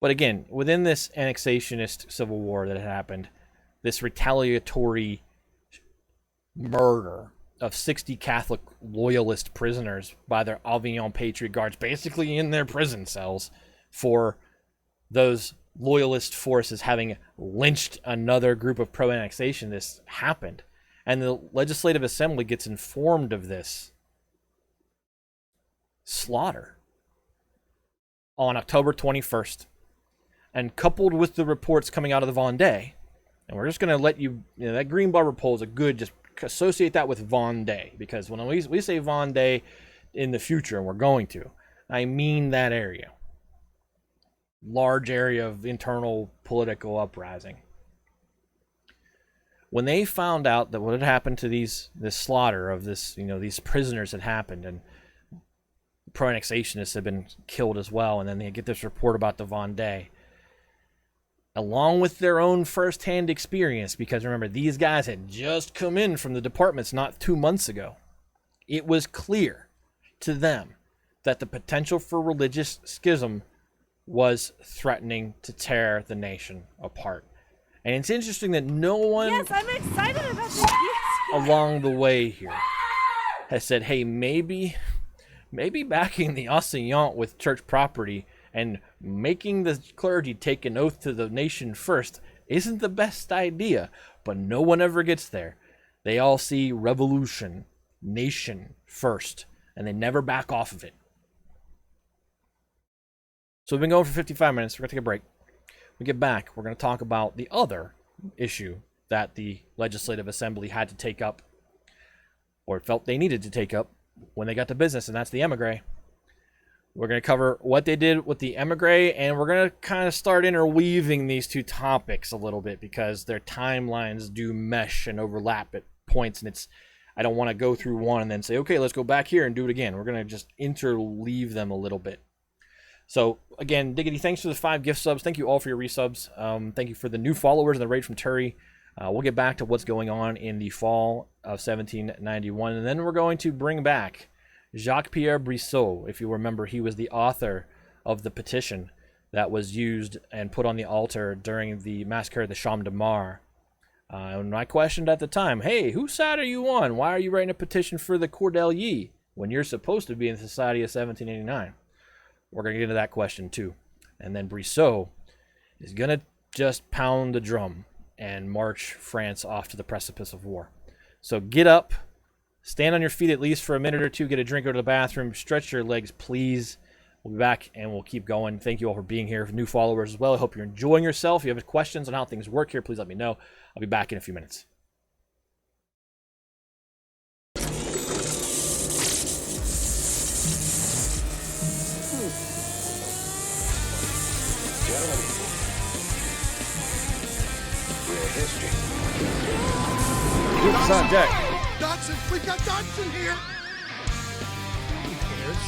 But again, within this annexationist civil war that had happened, this retaliatory murder of 60 Catholic loyalist prisoners by their Avignon Patriot Guards, basically in their prison cells, for those loyalist forces having lynched another group of pro-annexationists, happened. And the Legislative Assembly gets informed of this slaughter on October 21st. And coupled with the reports coming out of the Vendée, and we're just going to let you know, that green barber pole is a good, just associate that with Vendée, because when we say Vendée in the future, and we're going to, I mean that area. Large area of internal political uprising. When they found out that what had happened to this slaughter of these prisoners had happened, and pro-annexationists had been killed as well, and then they get this report about the Vendée, along with their own first-hand experience, because remember, these guys had just come in from the departments not 2 months ago. It was clear to them that the potential for religious schism was threatening to tear the nation apart. And it's interesting that no one Yes, I'm excited about this. along the way here has said, hey, maybe backing the enseignant with church property and making the clergy take an oath to the nation first isn't the best idea. But no one ever gets there. They all see revolution, nation first, and they never back off of it. So we've been going for 55 minutes. We're going to take a break. When we get back, we're going to talk about the other issue that the Legislative Assembly had to take up, or felt they needed to take up when they got to business, and that's the emigre. We're going to cover what they did with the emigre, and we're going to kind of start interweaving these two topics a little bit because their timelines do mesh and overlap at points, and I don't want to go through one and then say, okay, let's go back here and do it again. We're going to just interleave them a little bit. So, again, Diggity, thanks for the 5 gift subs. Thank you all for your resubs. Thank you for the new followers and the raid from Turi. We'll get back to what's going on in the fall of 1791, and then we're going to bring back Jacques-Pierre Brissot. If you remember, he was the author of the petition that was used and put on the altar during the massacre of the Champ de Mars. And I questioned at the time, hey, whose side are you on? Why are you writing a petition for the Cordeliers when you're supposed to be in the Society of 1789? We're going to get into that question too. And then Brissot is going to just pound the drum and march France off to the precipice of war. So get up, stand on your feet at least for a minute or two, get a drink, go to the bathroom, stretch your legs, please. We'll be back and we'll keep going. Thank you all for being here. New followers as well. I hope you're enjoying yourself. If you have questions on how things work here, please let me know. I'll be back in a few minutes. Oops, on deck. Dodson, we got Dodson here. Who cares?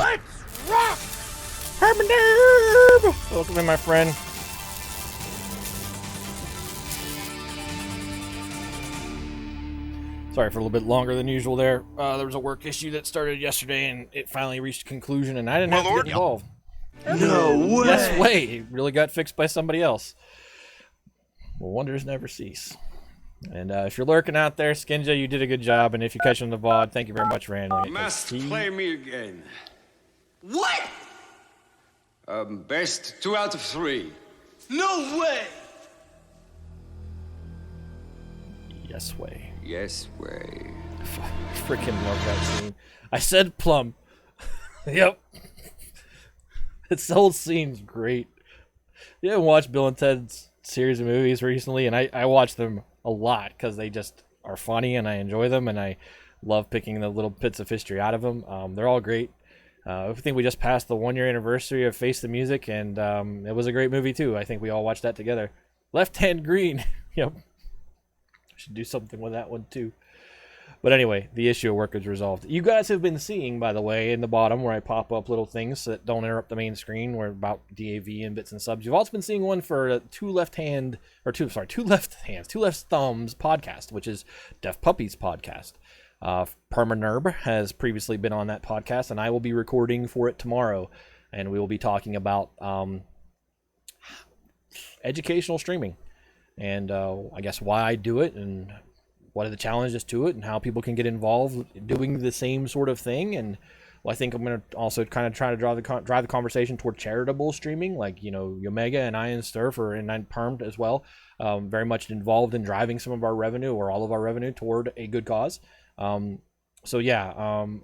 Let's rock! Welcome in, my friend. Sorry for a little bit longer than usual there. There was a work issue that started yesterday, and it finally reached a conclusion, and I didn't have to get involved. No way! Yes, way. It really got fixed by somebody else. Well, wonders never cease. And if you're lurking out there, Skinja, you did a good job, and if you catch on the VOD, thank you very much for handling it. Must play me again. What? Best 2 out of 3. No way! Yes, way. Yes, way. Freaking love that scene. I said plum. Yep. This whole scene's great. You haven't watched Bill and Ted's series of movies recently, and I watch them a lot because they just are funny and I enjoy them, and I love picking the little bits of history out of them. They're all great. I think we just passed the 1-year anniversary of Face the Music, and it was a great movie too. I think we all watched that together. Left Hand Green. Yep. Should do something with that one too. But anyway, the issue of work is resolved. You guys have been seeing, by the way, in the bottom where I pop up little things that don't interrupt the main screen, where about DAV and bits and subs. You've also been seeing one for Two Left Thumbs podcast, which is Deaf Puppies podcast. Permanerb has previously been on that podcast, and I will be recording for it tomorrow, and we will be talking about educational streaming. And I guess why I do it, and what are the challenges to it, and how people can get involved doing the same sort of thing. And I think I'm going to also kind of try to drive the conversation toward charitable streaming, like, you know, Yomega and I and Sturf and Permed as well, very much involved in driving some of our revenue or all of our revenue toward a good cause. So yeah,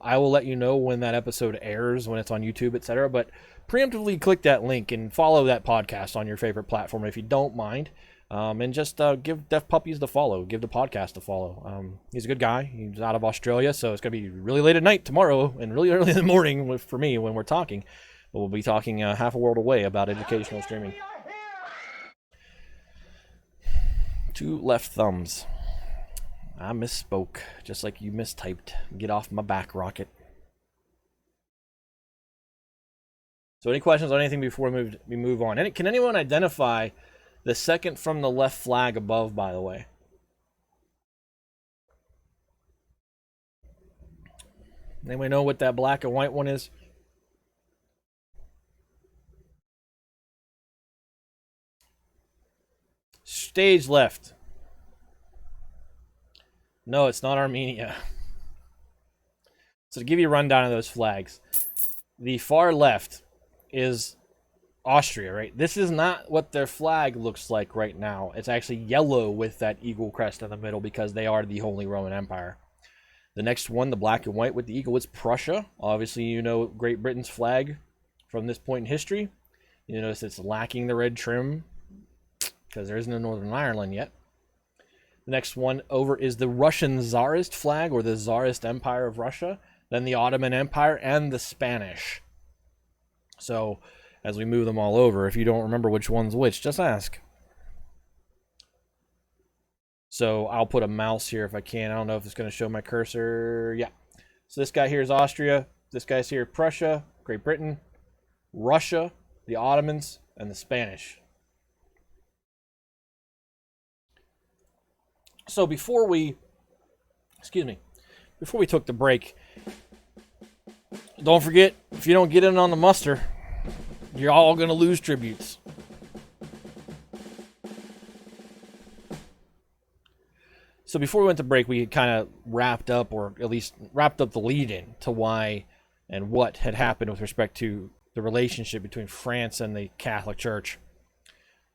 I will let you know when that episode airs, when it's on YouTube, etc. But preemptively click that link and follow that podcast on your favorite platform if you don't mind. And just give Deaf Puppies the follow. Give the podcast a follow. He's a good guy. He's out of Australia, so it's going to be really late at night tomorrow and really early in the morning for me when we're talking. But we'll be talking half a world away about educational streaming. 2 left thumbs. I misspoke, just like you mistyped. Get off my back, Rocket. So any questions on anything before we move on? And can anyone identify the second from the left flag above, by the way? Anybody know what that black and white one is? Stage left. No, it's not Armenia. So to give you a rundown of those flags, the far left is Austria, right? This is not what their flag looks like right now. It's actually yellow with that eagle crest in the middle because they are the Holy Roman Empire. The next one, the black and white with the eagle, is Prussia. Obviously, you know Great Britain's flag from this point in history. You notice it's lacking the red trim because there isn't a Northern Ireland yet. The next one over is the Russian Tsarist flag, or the Tsarist Empire of Russia. Then the Ottoman Empire and the Spanish. So as we move them all over, if you don't remember which one's which, just ask. So I'll put a mouse here if I can. I don't know if it's going to show my cursor. Yeah. So this guy here is Austria. This guy's here, Prussia, Great Britain, Russia, the Ottomans, and the Spanish. So before we took the break, don't forget, if you don't get in on the muster, you're all going to lose tributes. So before we went to break, we had kind of wrapped up, or at least wrapped up the lead-in to why and what had happened with respect to the relationship between France and the Catholic Church,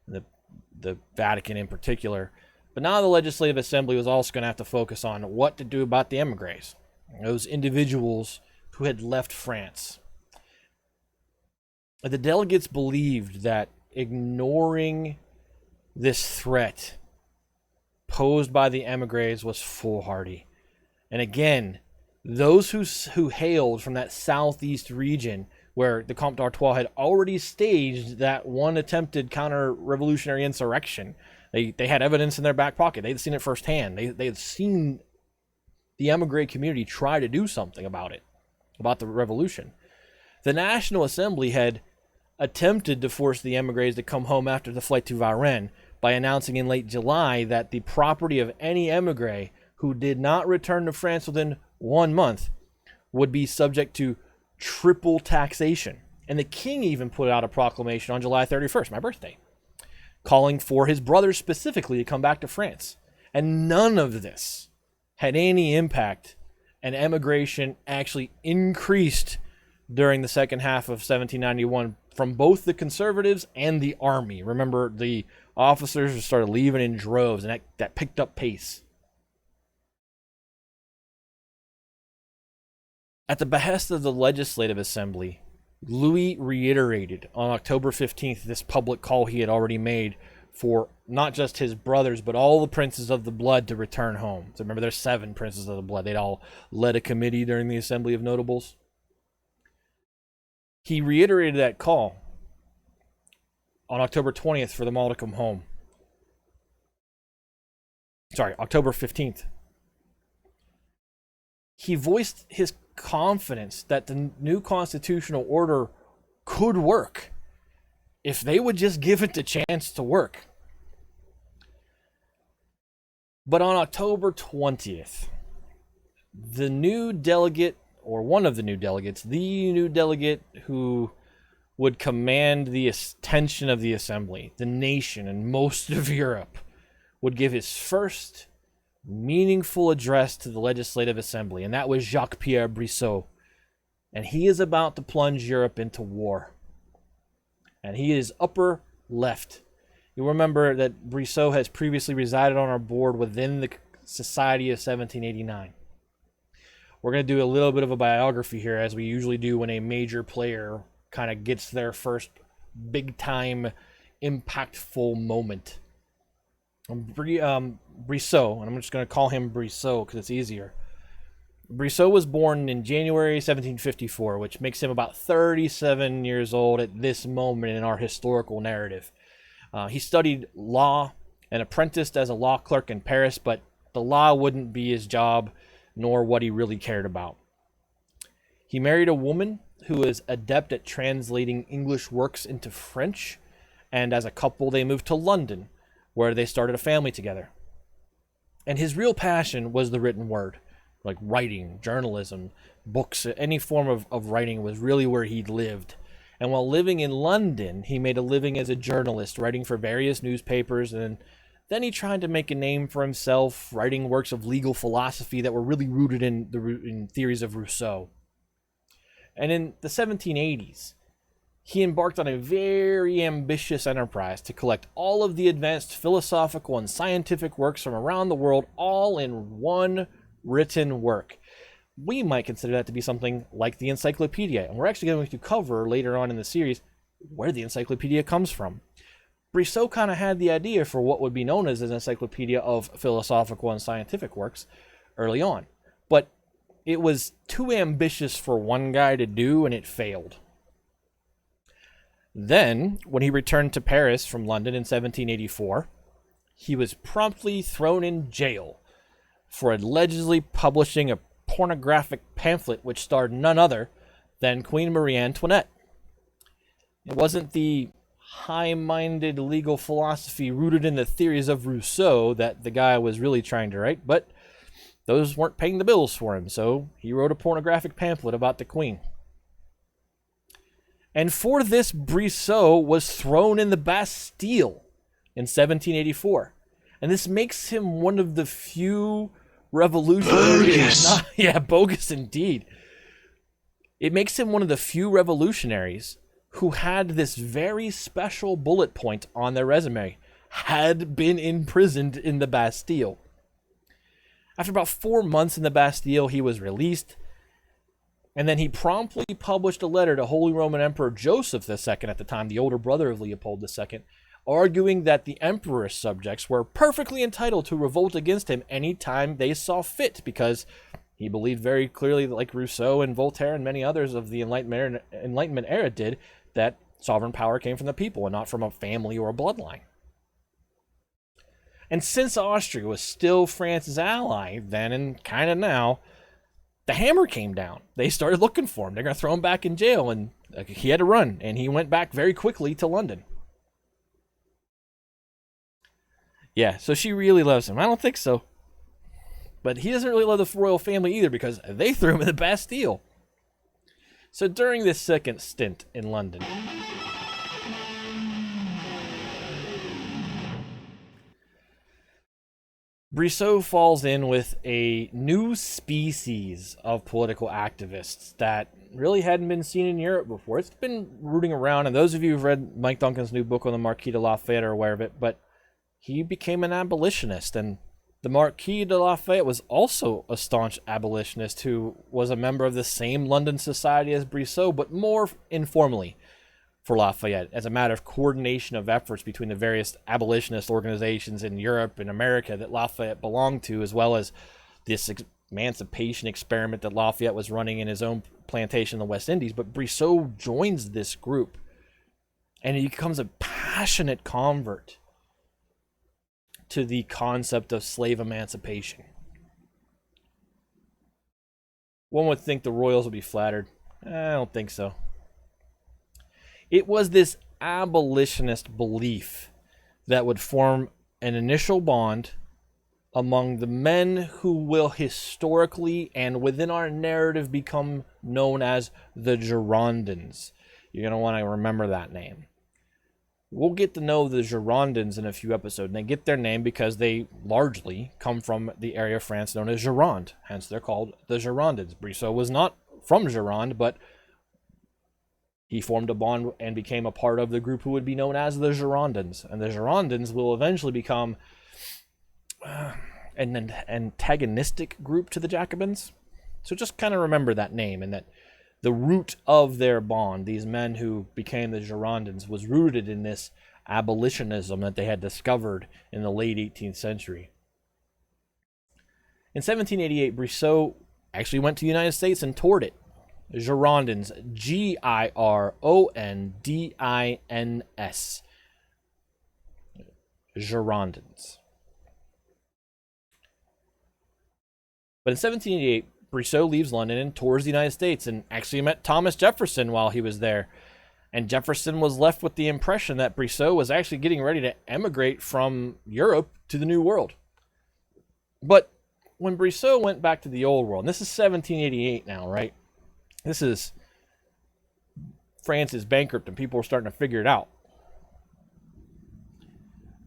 the Vatican in particular. But now the Legislative Assembly was also going to have to focus on what to do about the émigrés, those individuals who had left France. The delegates believed that ignoring this threat posed by the émigrés was foolhardy. And again, those who hailed from that southeast region where the Comte d'Artois had already staged that one attempted counter-revolutionary insurrection. They had evidence in their back pocket. They'd seen it firsthand. They had seen the émigré community try to do something about it, about the revolution. The National Assembly had attempted to force the emigres to come home after the flight to Varennes by announcing in late July that the property of any emigre who did not return to France within 1 month would be subject to triple taxation. And the king even put out a proclamation on July 31st, my birthday, calling for his brothers specifically to come back to France. And none of this had any impact, and emigration actually increased during the second half of 1791 from both the conservatives and the army. Remember, the officers started leaving in droves, and that picked up pace. At the behest of the Legislative Assembly, Louis reiterated on October 15th this public call he had already made for not just his brothers, but all the princes of the blood to return home. So remember, there's 7 princes of the blood. They'd all led a committee during the Assembly of Notables. He reiterated that call on October 20th for them all to come home. Sorry, October 15th. He voiced his confidence that the new constitutional order could work if they would just give it the chance to work. But on October 20th, the new delegate, or one of the new delegates, the new delegate who would command the attention of the assembly, the nation, and most of Europe, would give his first meaningful address to the Legislative Assembly, and that was Jacques-Pierre Brissot. And he is about to plunge Europe into war. And he is upper left. You'll remember that Brissot has previously resided on our board within the Society of 1789. We're going to do a little bit of a biography here, as we usually do when a major player kind of gets their first big-time, impactful moment. Brissot, and I'm just going to call him Brissot because it's easier. Brissot was born in January 1754, which makes him about 37 years old at this moment in our historical narrative. He studied law and apprenticed as a law clerk in Paris, but the law wouldn't be his job, nor what he really cared about. He married a woman who was adept at translating English works into French, and as a couple they moved to London, where they started a family together. And his real passion was the written word, like writing, journalism, books, any form of writing was really where he lived. And while living in London, he made a living as a journalist, writing for various newspapers, and then he tried to make a name for himself, writing works of legal philosophy that were really rooted in theories of Rousseau. And in the 1780s, he embarked on a very ambitious enterprise to collect all of the advanced philosophical and scientific works from around the world, all in one written work. We might consider that to be something like the encyclopedia, and we're actually going to cover later on in the series where the encyclopedia comes from. Brissot kind of had the idea for what would be known as an encyclopedia of philosophical and scientific works early on, but it was too ambitious for one guy to do, and it failed. Then, when he returned to Paris from London in 1784, he was promptly thrown in jail for allegedly publishing a pornographic pamphlet which starred none other than Queen Marie Antoinette. It wasn't the high-minded legal philosophy rooted in the theories of Rousseau that the guy was really trying to write, but those weren't paying the bills for him, so he wrote a pornographic pamphlet about the Queen. And for this, Brissot was thrown in the Bastille in 1784. And this makes him one of the few revolutionaries. Bogus indeed. It makes him one of the few revolutionaries who had this very special bullet point on their resume: had been imprisoned in the Bastille. After about 4 months in the Bastille, he was released, and then he promptly published a letter to Holy Roman Emperor Joseph II at the time, the older brother of Leopold II, arguing that the emperor's subjects were perfectly entitled to revolt against him any time they saw fit, because he believed very clearly, like Rousseau and Voltaire and many others of the Enlightenment era did, that sovereign power came from the people and not from a family or a bloodline. And since Austria was still France's ally then and kind of now, the hammer came down. They started looking for him. They're going to throw him back in jail, and he had to run, and he went back very quickly to London. Yeah, so she really loves him. I don't think so. But he doesn't really love the royal family either, because they threw him in the Bastille. So during this second stint in London, Brissot falls in with a new species of political activists that really hadn't been seen in Europe before. It's been rooting around, and those of you who've read Mike Duncan's new book on the Marquis de Lafayette are aware of it, but he became an abolitionist, and the Marquis de Lafayette was also a staunch abolitionist who was a member of the same London society as Brissot, but more informally for Lafayette, as a matter of coordination of efforts between the various abolitionist organizations in Europe and America that Lafayette belonged to, as well as this emancipation experiment that Lafayette was running in his own plantation in the West Indies. But Brissot joins this group, and he becomes a passionate convert to the concept of slave emancipation. One would think the royals would be flattered. I don't think so. It was this abolitionist belief that would form an initial bond among the men who will historically and within our narrative become known as the Girondins. You're going to want to remember that name. We'll get to know the Girondins in a few episodes, and they get their name because they largely come from the area of France known as Gironde. Hence, they're called the Girondins. Brissot was not from Gironde, but he formed a bond and became a part of the group who would be known as the Girondins. And the Girondins will eventually become an antagonistic group to the Jacobins. So just kind of remember that name, and that the root of their bond, these men who became the Girondins, was rooted in this abolitionism that they had discovered in the late 18th century. In 1788, Brissot actually went to the United States and toured it. Girondins, Girondins. Girondins. But in 1788, Brissot leaves London and tours the United States, and actually met Thomas Jefferson while he was there. And Jefferson was left with the impression that Brissot was actually getting ready to emigrate from Europe to the New World. But when Brissot went back to the Old World, and this is 1788 now, right? This is, France is bankrupt and people are starting to figure it out.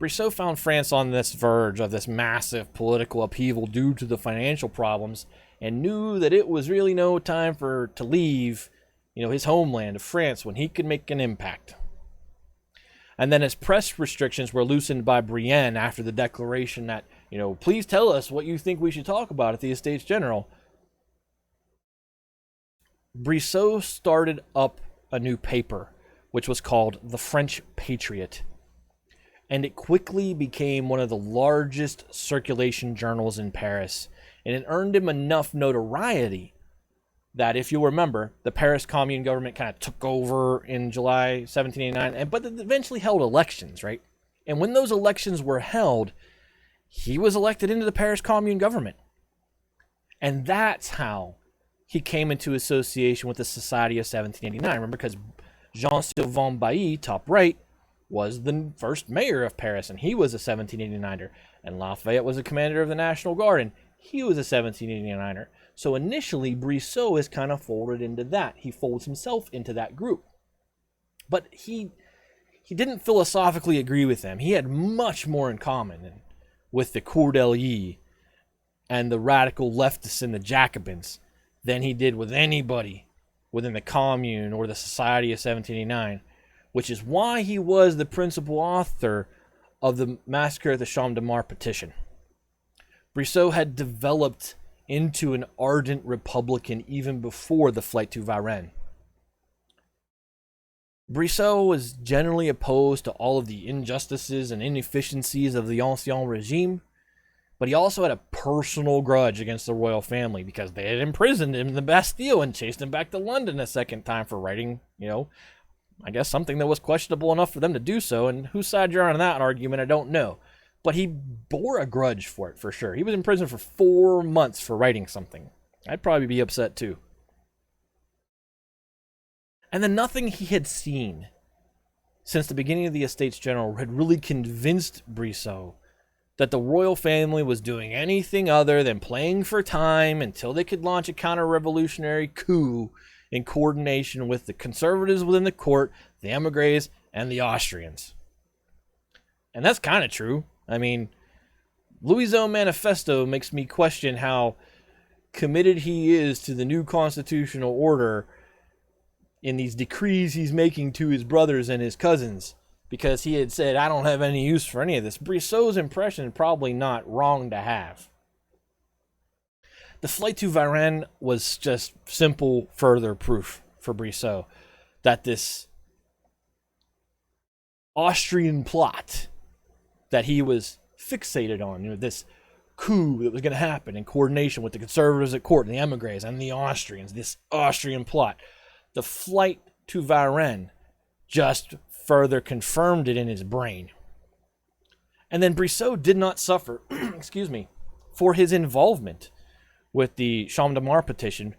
Brissot found France on this verge of this massive political upheaval due to the financial problems, and knew that it was really no time to leave, his homeland of France when he could make an impact. And then as press restrictions were loosened by Brienne after the declaration that, please tell us what you think we should talk about at the Estates General, Brissot started up a new paper, which was called The French Patriot. And it quickly became one of the largest circulation journals in Paris. And it earned him enough notoriety that, if you'll remember, the Paris Commune government kind of took over in July 1789, but it eventually held elections, right? And when those elections were held, he was elected into the Paris Commune government. And that's how he came into association with the Society of 1789. Remember, because Jean-Sylvain Bailly, top right, was the first mayor of Paris, and he was a 1789er. And Lafayette was a commander of the National Guard, and he was a 1789er. So initially, Brissot is kind of folded into that. He folds himself into that group. But he didn't philosophically agree with them. He had much more in common with the Cordeliers and the radical leftists and the Jacobins than he did with anybody within the Commune or the Society of 1789, which is why he was the principal author of the Massacre at the Champ de Mars petition. Brissot had developed into an ardent Republican even before the flight to Varennes. Brissot was generally opposed to all of the injustices and inefficiencies of the Ancien regime, but he also had a personal grudge against the royal family because they had imprisoned him in the Bastille and chased him back to London a second time for writing, I guess something that was questionable enough for them to do so. And whose side you're on that argument, I don't know. But he bore a grudge for it, for sure. He was in prison for 4 months for writing something. I'd probably be upset too. And then nothing he had seen since the beginning of the Estates General had really convinced Brissot that the royal family was doing anything other than playing for time until they could launch a counter-revolutionary coup in coordination with the conservatives within the court, the emigres, and the Austrians. And that's kind of true. I mean, Louis' own manifesto makes me question how committed he is to the new constitutional order in these decrees he's making to his brothers and his cousins, because he had said, I don't have any use for any of this. Brissot's impression is probably not wrong to have. The flight to Varennes was just simple further proof for Brissot that this Austrian plot that he was fixated on, this coup that was going to happen in coordination with the conservatives at court and the emigres and the Austrians, this Austrian plot, the flight to Varennes just further confirmed it in his brain. And then Brissot did not suffer, for his involvement with the Champ de Mars petition,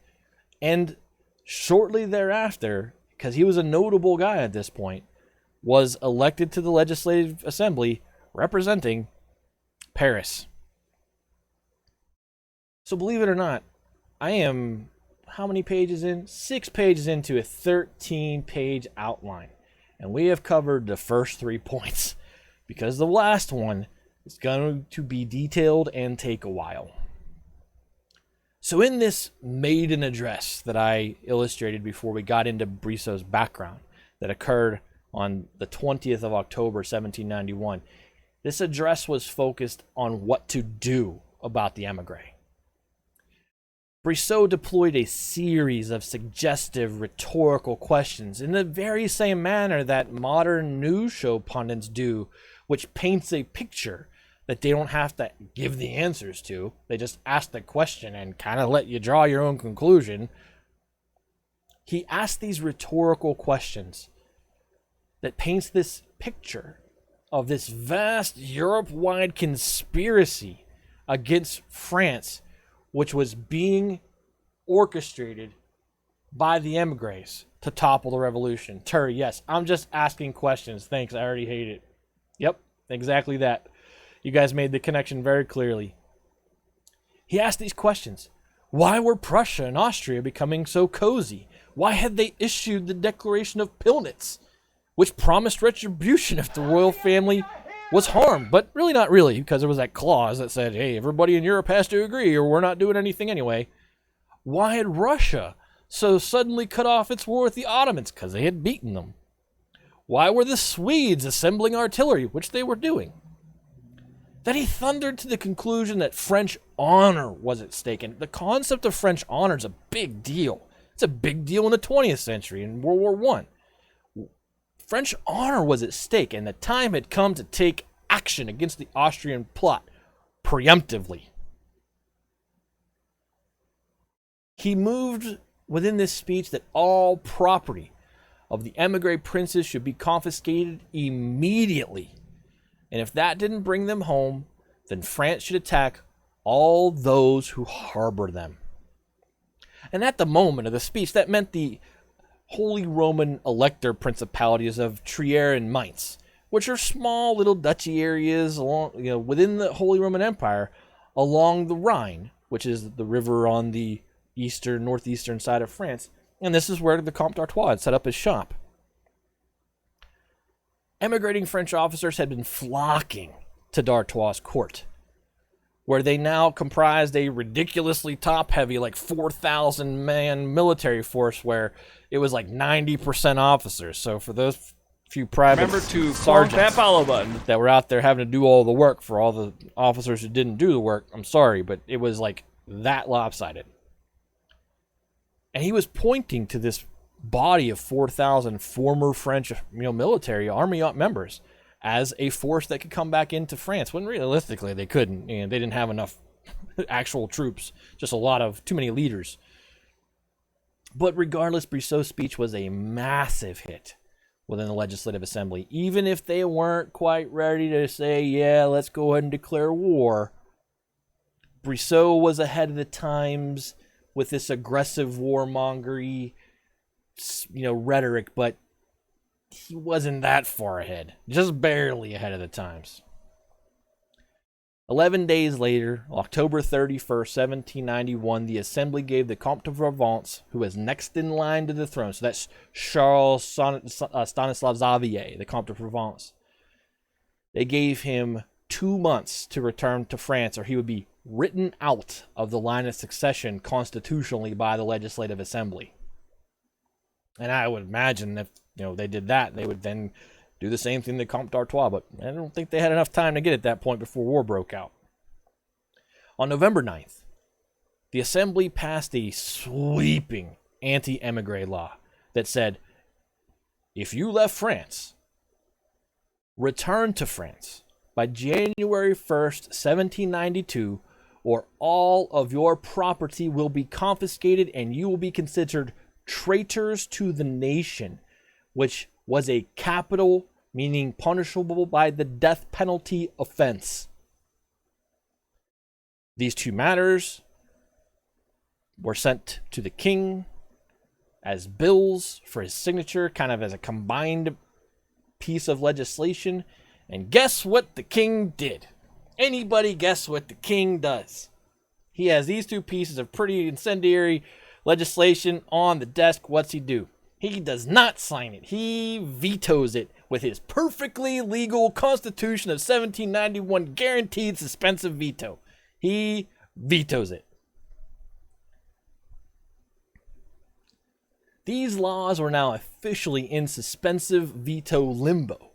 and shortly thereafter, because he was a notable guy at this point, was elected to the Legislative Assembly representing Paris. So believe it or not, I am, how many pages in? 6 pages into a 13-page outline. And we have covered the first 3 points, because the last one is going to be detailed and take a while. So in this maiden address that I illustrated before we got into Brissot's background, that occurred on the 20th of October, 1791, this address was focused on what to do about the émigré. Brissot deployed a series of suggestive rhetorical questions in the very same manner that modern news show pundits do, which paints a picture that they don't have to give the answers to. They just ask the question and kind of let you draw your own conclusion. He asked these rhetorical questions that paints this picture of this vast Europe-wide conspiracy against France, which was being orchestrated by the emigres to topple the revolution. Terry, yes, I'm just asking questions. Thanks, I already hate it. Yep, exactly that. You guys made the connection very clearly. He asked these questions. Why were Prussia and Austria becoming so cozy? Why had they issued the Declaration of Pillnitz, which promised retribution if the royal family was harmed, but really not really, because there was that clause that said, hey, everybody in Europe has to agree or we're not doing anything anyway. Why had Russia so suddenly cut off its war with the Ottomans? Because they had beaten them. Why were the Swedes assembling artillery, which they were doing? Then he thundered to the conclusion that French honor was at stake, and the concept of French honor is a big deal. It's a big deal in the 20th century, in World War I. French honor was at stake, and the time had come to take action against the Austrian plot preemptively. He moved within this speech that all property of the émigré princes should be confiscated immediately, and if that didn't bring them home, then France should attack all those who harbor them. And at the moment of the speech, that meant the Holy Roman Elector Principalities of Trier and Mainz, which are small little duchy areas along, within the Holy Roman Empire along the Rhine, which is the river on the northeastern side of France. And this is where the Comte d'Artois had set up his shop. Emigrating French officers had been flocking to d'Artois' court, where they now comprised a ridiculously top-heavy, 4,000-man military force, where it was 90% officers. So for those few private Remember to clunk that follow button that were out there having to do all the work for all the officers who didn't do the work, I'm sorry, but it was that lopsided. And he was pointing to this body of 4,000 former French, military army members as a force that could come back into France, when realistically they couldn't. And they didn't have enough actual troops, just too many leaders. But regardless, Brissot's speech was a massive hit within the Legislative Assembly. Even if they weren't quite ready to say, yeah, let's go ahead and declare war, Brissot was ahead of the times with this aggressive warmongery, rhetoric, but he wasn't that far ahead. Just barely ahead of the times. 11 days later, October 31st, 1791, the Assembly gave the Comte de Provence, who was next in line to the throne, so that's Charles Stanislav Xavier, the Comte de Provence. They gave him 2 months to return to France, or he would be written out of the line of succession constitutionally by the Legislative Assembly. And I would imagine if they did that, they would then do the same thing to Comte d'Artois, but I don't think they had enough time to get at that point before war broke out. On November 9th, the Assembly passed a sweeping anti-emigre law that said, if you left France, return to France by January 1st, 1792, or all of your property will be confiscated and you will be considered traitors to the nation, which was a capital, meaning punishable by the death penalty offense. These 2 matters were sent to the king as bills for his signature, kind of as a combined piece of legislation. And guess what the king did? Anybody guess what the king does? He has these 2 pieces of pretty incendiary legislation on the desk. What's he do? He does not sign it. He vetoes it with his perfectly legal Constitution of 1791 guaranteed suspensive veto. He vetoes it. These laws are now officially in suspensive veto limbo.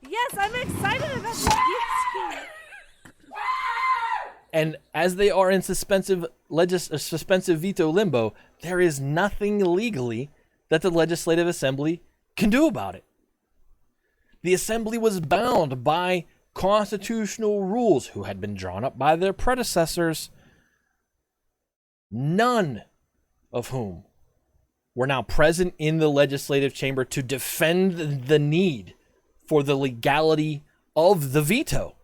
Yes, I'm excited about the gift scheme. And as they are in suspensive veto limbo, there is nothing legally that the Legislative Assembly can do about it. The Assembly was bound by constitutional rules who had been drawn up by their predecessors, none of whom were now present in the legislative chamber to defend the need for the legality of the veto.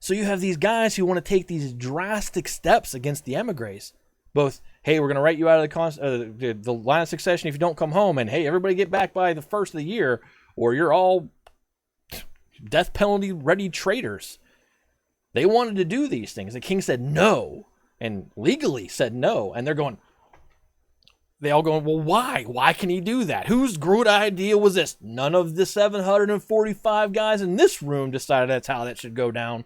So you have these guys who want to take these drastic steps against the emigres. Both, hey, we're going to write you out of the line of succession if you don't come home, and hey, everybody get back by the first of the year, or you're all death penalty ready traitors. They wanted to do these things. The king said no, and legally said no, and they all going, well, why? Why can he do that? Whose good idea was this? None of the 745 guys in this room decided that's how that should go down.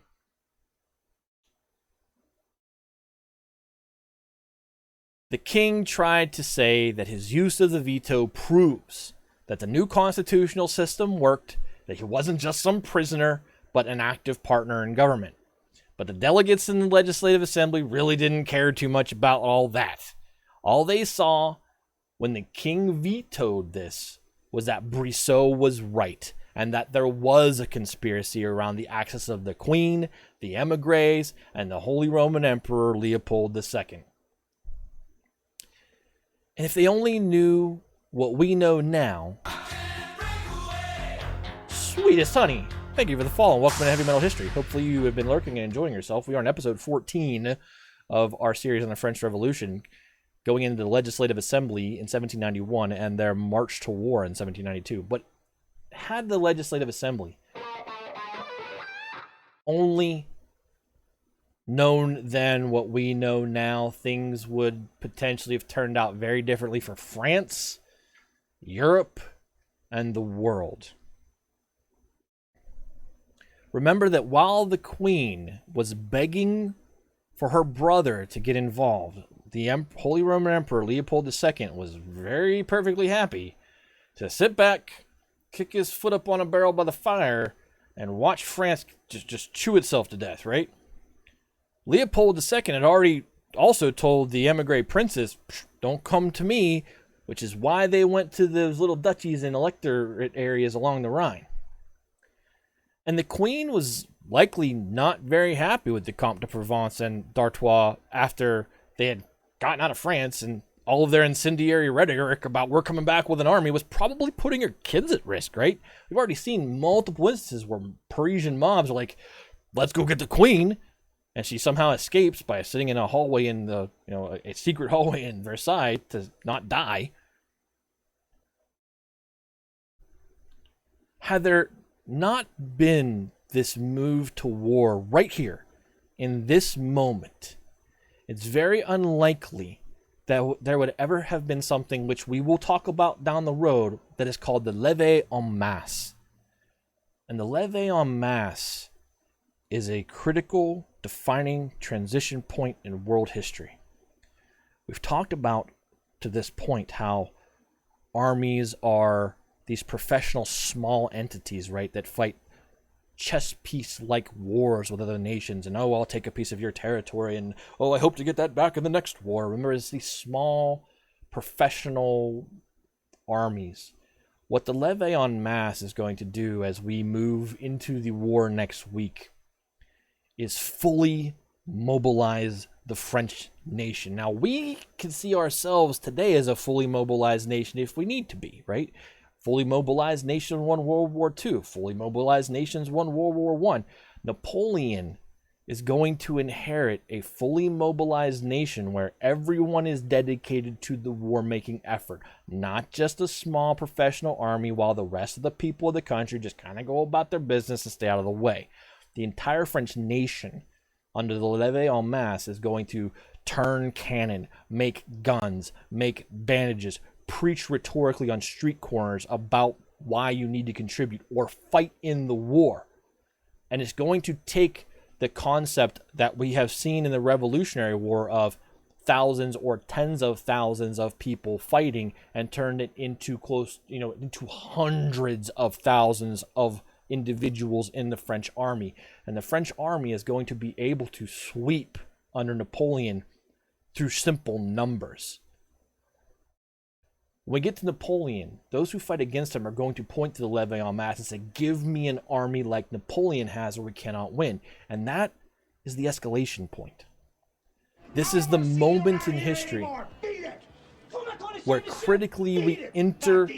The king tried to say that his use of the veto proves that the new constitutional system worked, that he wasn't just some prisoner, but an active partner in government. But the delegates in the Legislative Assembly really didn't care too much about all that. All they saw when the king vetoed this was that Brissot was right, and that there was a conspiracy around the access of the queen, the emigres, and the Holy Roman Emperor Leopold II. And if they only knew what we know now... Sweetest honey, thank you for the follow, and welcome to Heavy Metal History. Hopefully you have been lurking and enjoying yourself. We are on episode 14 of our series on the French Revolution, going into the Legislative Assembly in 1791 and their march to war in 1792. But had the Legislative Assembly only known then what we know now, things would potentially have turned out very differently for France, Europe, and the world. Remember that while the Queen was begging for her brother to get involved, the Holy Roman Emperor Leopold II was very perfectly happy to sit back, kick his foot up on a barrel by the fire, and watch France just chew itself to death, right? Leopold II had already also told the emigre princes, don't come to me, which is why they went to those little duchies and electorate areas along the Rhine. And the Queen was likely not very happy with the Comte de Provence and d'Artois after they had gotten out of France, and all of their incendiary rhetoric about we're coming back with an army was probably putting her kids at risk, right? We've already seen multiple instances where Parisian mobs are like, let's go get the Queen. and she somehow escapes by sitting in a hallway in the, a secret hallway in Versailles to not die. Had there not been this move to war right here, in this moment, it's very unlikely that there would ever have been something which we will talk about down the road that is called the levée en masse. And the levée en masse is a critical, defining transition point in world history. We've talked about, to this point, how armies are these professional small entities, right, that fight chess piece-like wars with other nations, and I'll take a piece of your territory, and I hope to get that back in the next war. Remember, it's these small professional armies. What the levée en masse is going to do as we move into the war next week is fully mobilize the French nation. Now, we can see ourselves today as a fully mobilized nation if we need to be, right? Fully mobilized nation won World War II. Fully mobilized nations won World War I. Napoleon is going to inherit a fully mobilized nation where everyone is dedicated to the war-making effort. Not just a small professional army while the rest of the people of the country just kind of go about their business and stay out of the way. The entire French nation, under the levée en masse, is going to turn cannon, make guns, make bandages, preach rhetorically on street corners about why you need to contribute or fight in the war. And it's going to take the concept that we have seen in the Revolutionary War of thousands or tens of thousands of people fighting and turn it into into hundreds of thousands of individuals in the French army. And the French army is going to be able to sweep under Napoleon through simple numbers. When we get to Napoleon, those who fight against him are going to point to the levée en masse and say, give me an army like Napoleon has or we cannot win. And that is the escalation point. This is the moment in history where critically we enter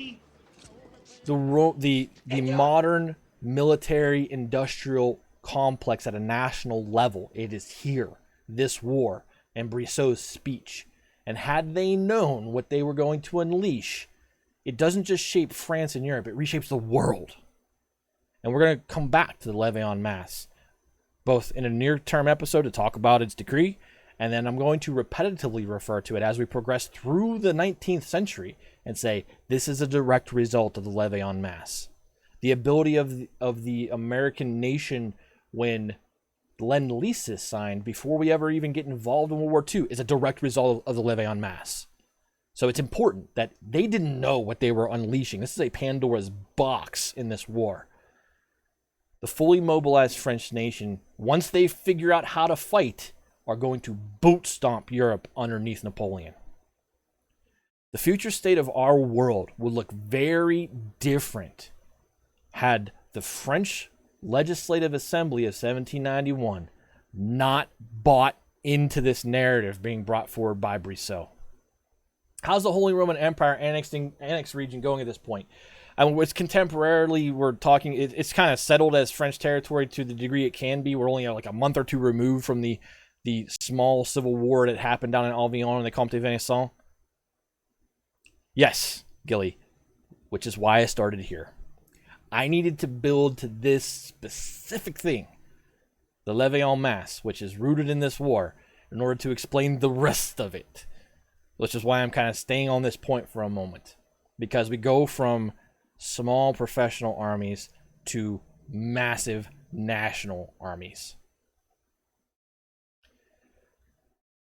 the modern military industrial complex at a national level. It is here, this war, and Brissot's speech. And had they known what they were going to unleash, it doesn't just shape France and Europe, it reshapes the world. And we're going to come back to the levée en masse, both in a near-term episode to talk about its decree, and then I'm going to repetitively refer to it as we progress through the 19th century and say, this is a direct result of the levée en masse. The ability of the American nation when Lend-Lease is signed before we ever even get involved in World War II is a direct result of the levée en masse. So it's important that they didn't know what they were unleashing. This is a Pandora's box in this war. The fully mobilized French nation, once they figure out how to fight, are going to boot stomp Europe underneath Napoleon. The future state of our world would look very different had the French Legislative Assembly of 1791 not bought into this narrative being brought forward by Brissot. How's the Holy Roman Empire annexed region going at this point? I mean, it's contemporarily, we're talking, it's kind of settled as French territory to the degree it can be. We're only like a month or two removed from the small civil war that happened down in Albion and the Comte de Vincent. Yes, Gilly, which is why I started here. I needed to build to this specific thing, the levée en masse, which is rooted in this war, in order to explain the rest of it. Which is why I'm kind of staying on this point for a moment. Because we go from small professional armies to massive national armies.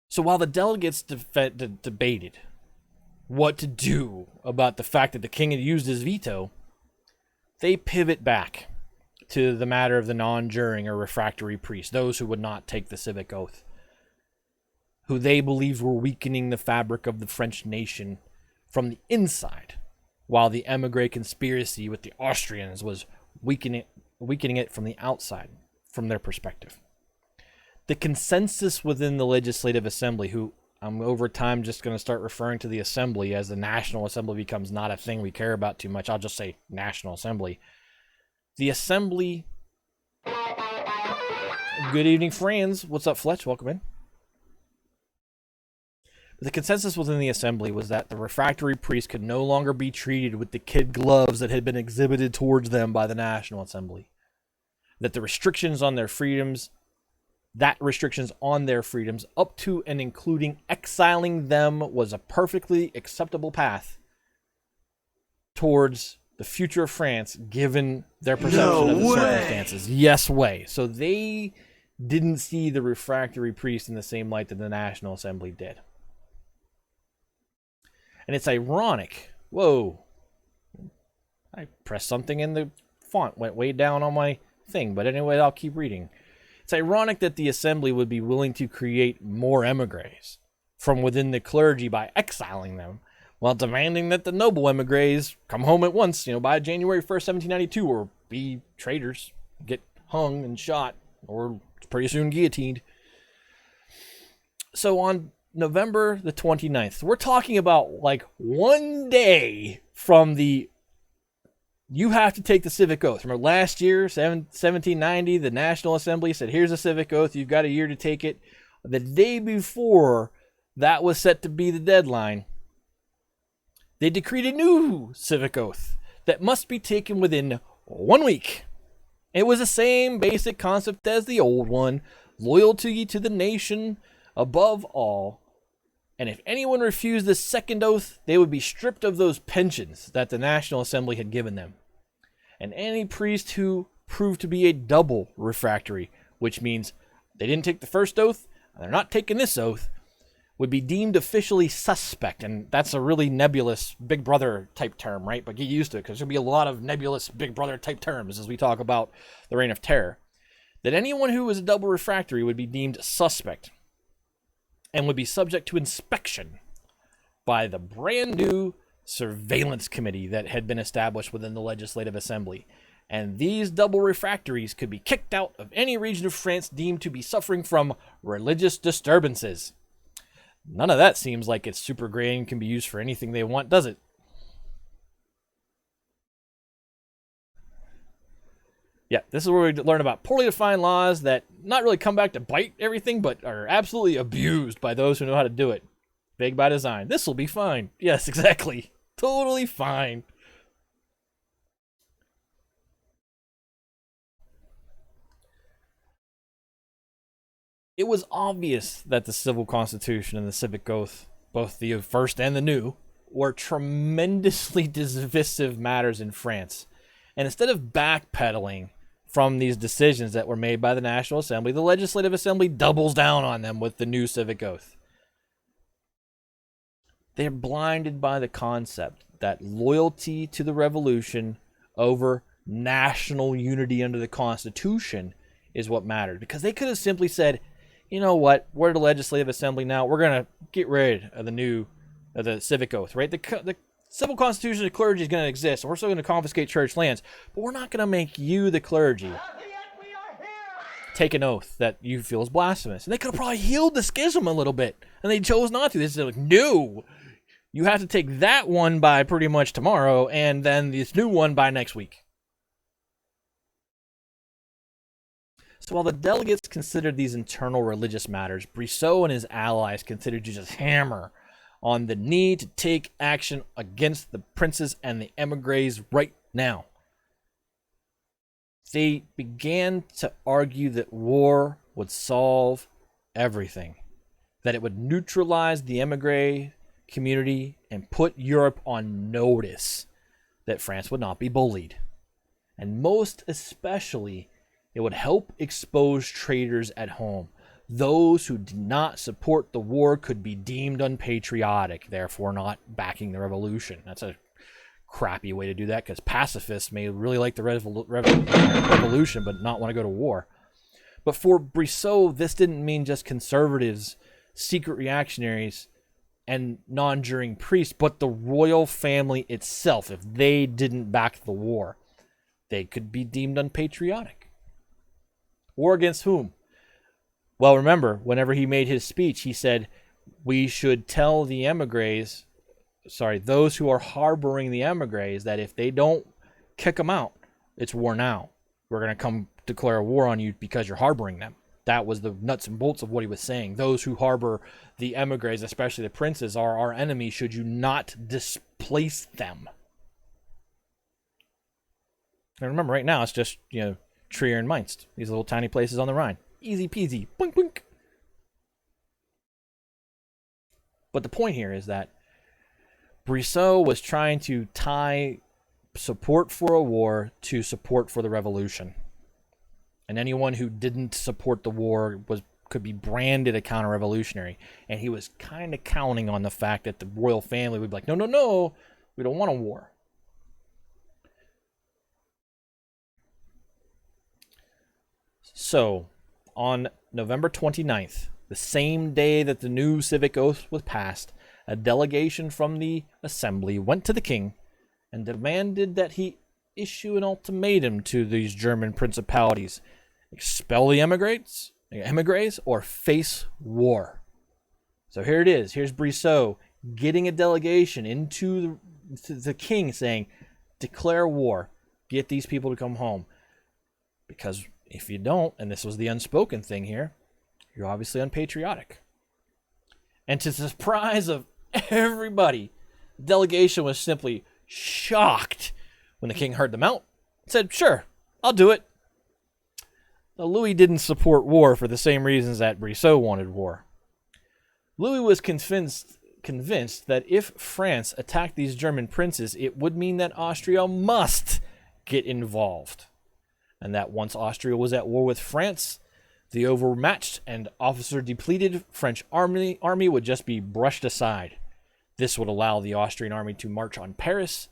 So while the delegates debated what to do about the fact that the king had used his veto, they pivot back to the matter of the non-juring or refractory priests, those who would not take the civic oath, who they believed were weakening the fabric of the French nation from the inside, while the emigre conspiracy with the Austrians was weakening it from the outside, from their perspective. The consensus within the Legislative Assembly, who I'm over time just going to start referring to the Assembly as the National Assembly becomes not a thing we care about too much. I'll just say National Assembly. The Assembly Good evening, friends. What's up, Fletch? Welcome in. The consensus within the assembly was that the refractory priests could no longer be treated with the kid gloves that had been exhibited towards them by the National Assembly. That the restrictions on their freedoms, up to and including exiling them, was a perfectly acceptable path towards the future of France, given their perception of the circumstances. Yes way. So they didn't see the refractory priest in the same light that the National Assembly did. And it's ironic. Whoa. I pressed something and the font went way down on my thing. But anyway, I'll keep reading. It's ironic that the assembly would be willing to create more emigres from within the clergy by exiling them, while demanding that the noble emigres come home at once, by January 1st, 1792, or be traitors, get hung and shot, or pretty soon guillotined. So on November the 29th, we're talking about like one day from you have to take the civic oath. Remember last year, 1790, the National Assembly said, here's a civic oath, you've got a year to take it. The day before that was set to be the deadline, they decreed a new civic oath that must be taken within 1 week. It was the same basic concept as the old one, loyalty to the nation above all. And if anyone refused this second oath, they would be stripped of those pensions that the National Assembly had given them. And any priest who proved to be a double refractory, which means they didn't take the first oath, and they're not taking this oath, would be deemed officially suspect. And that's a really nebulous Big Brother type term, right? But get used to it, because there'll be a lot of nebulous Big Brother type terms as we talk about the Reign of Terror. That anyone who was a double refractory would be deemed suspect and would be subject to inspection by the brand new surveillance committee that had been established within the Legislative Assembly. And these double refractories could be kicked out of any region of France deemed to be suffering from religious disturbances. None of that seems like it's super great and can be used for anything they want, does it? Yeah, this is where we learn about poorly defined laws that not really come back to bite everything, but are absolutely abused by those who know how to do it. Vague by design. This will be fine. Yes, exactly. Totally fine. It was obvious that the Civil Constitution and the Civic Oath, both the first and the new, were tremendously divisive matters in France. And instead of backpedaling from these decisions that were made by the National Assembly, the Legislative Assembly doubles down on them with the new Civic Oath. They're blinded by the concept that loyalty to the revolution over national unity under the Constitution is what matters. Because they could have simply said, you know what, we're the Legislative Assembly now, we're going to get rid of the Civic Oath, right? The Civil Constitution of the clergy is going to exist, and we're still going to confiscate church lands, but we're not going to make you, the clergy, take an oath that you feel is blasphemous. And they could have probably healed the schism a little bit, and they chose not to. They said, like, no, you have to take that one by pretty much tomorrow, and then this new one by next week. So while the delegates considered these internal religious matters, Brissot and his allies continued to just hammer on the need to take action against the princes and the emigres right now. They began to argue that war would solve everything, that it would neutralize the emigre community and put Europe on notice that France would not be bullied. And most especially, it would help expose traitors at home. Those who did not support the war could be deemed unpatriotic, therefore not backing the revolution. That's a crappy way to do that, because pacifists may really like the revolution but not want to go to war. But for Brissot, this didn't mean just conservatives, secret reactionaries, and non-juring priests, but the royal family itself. If they didn't back the war, they could be deemed unpatriotic. War against whom? Well, remember, whenever he made his speech, he said, we should tell the emigres, those who are harboring the emigres, that if they don't kick them out, it's war now. We're going to come declare a war on you because you're harboring them. that was the nuts and bolts of what he was saying. Those who harbor the emigres, especially the princes, are our enemy should you not displace them. And remember, right now, it's just, Trier and Mainz. These little tiny places on the Rhine. Easy peasy. Boink, boink. But the point here is that Brissot was trying to tie support for a war to support for the revolution. And anyone who didn't support the war could be branded a counter-revolutionary. And he was kind of counting on the fact that the royal family would be like, no, no, no, we don't want a war. So, on November 29th, the same day that the new civic oath was passed, a delegation from the assembly went to the king and demanded that he issue an ultimatum to these German principalities: expel the emigres, or face war. So here it is. Here's Brissot getting a delegation into the king saying, declare war, get these people to come home. Because if you don't, and this was the unspoken thing here, you're obviously unpatriotic. And to the surprise of everybody, the delegation was simply shocked when the king heard them out and said, sure, I'll do it. Now, Louis didn't support war for the same reasons that Brissot wanted war. Louis was convinced that if France attacked these German princes, it would mean that Austria must get involved. And that once Austria was at war with France, the overmatched and officer-depleted French army would just be brushed aside. This would allow the Austrian army to march on Paris,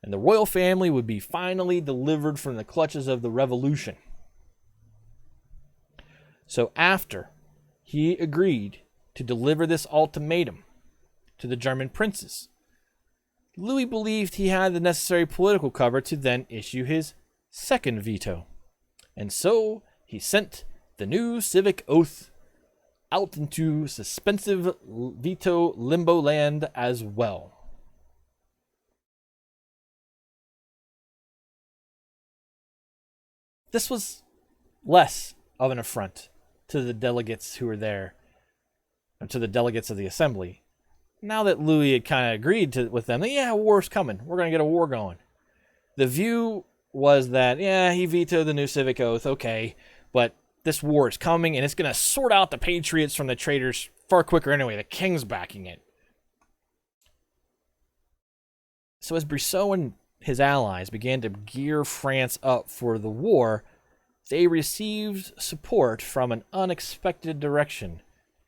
and the royal family would be finally delivered from the clutches of the revolution. So after he agreed to deliver this ultimatum to the German princes, Louis believed he had the necessary political cover to then issue his second veto. And so he sent the new civic oath out into suspensive veto limbo land as well. This was less of an affront to the delegates who were there, or to the delegates of the assembly. Now that Louis had kind of agreed with them, that, yeah, war's coming. We're going to get a war going. The view was that, yeah, he vetoed the new civic oath, okay, but this war is coming, and it's going to sort out the patriots from the traitors far quicker anyway. The king's backing it. So as Brissot and his allies began to gear France up for the war, they received support from an unexpected direction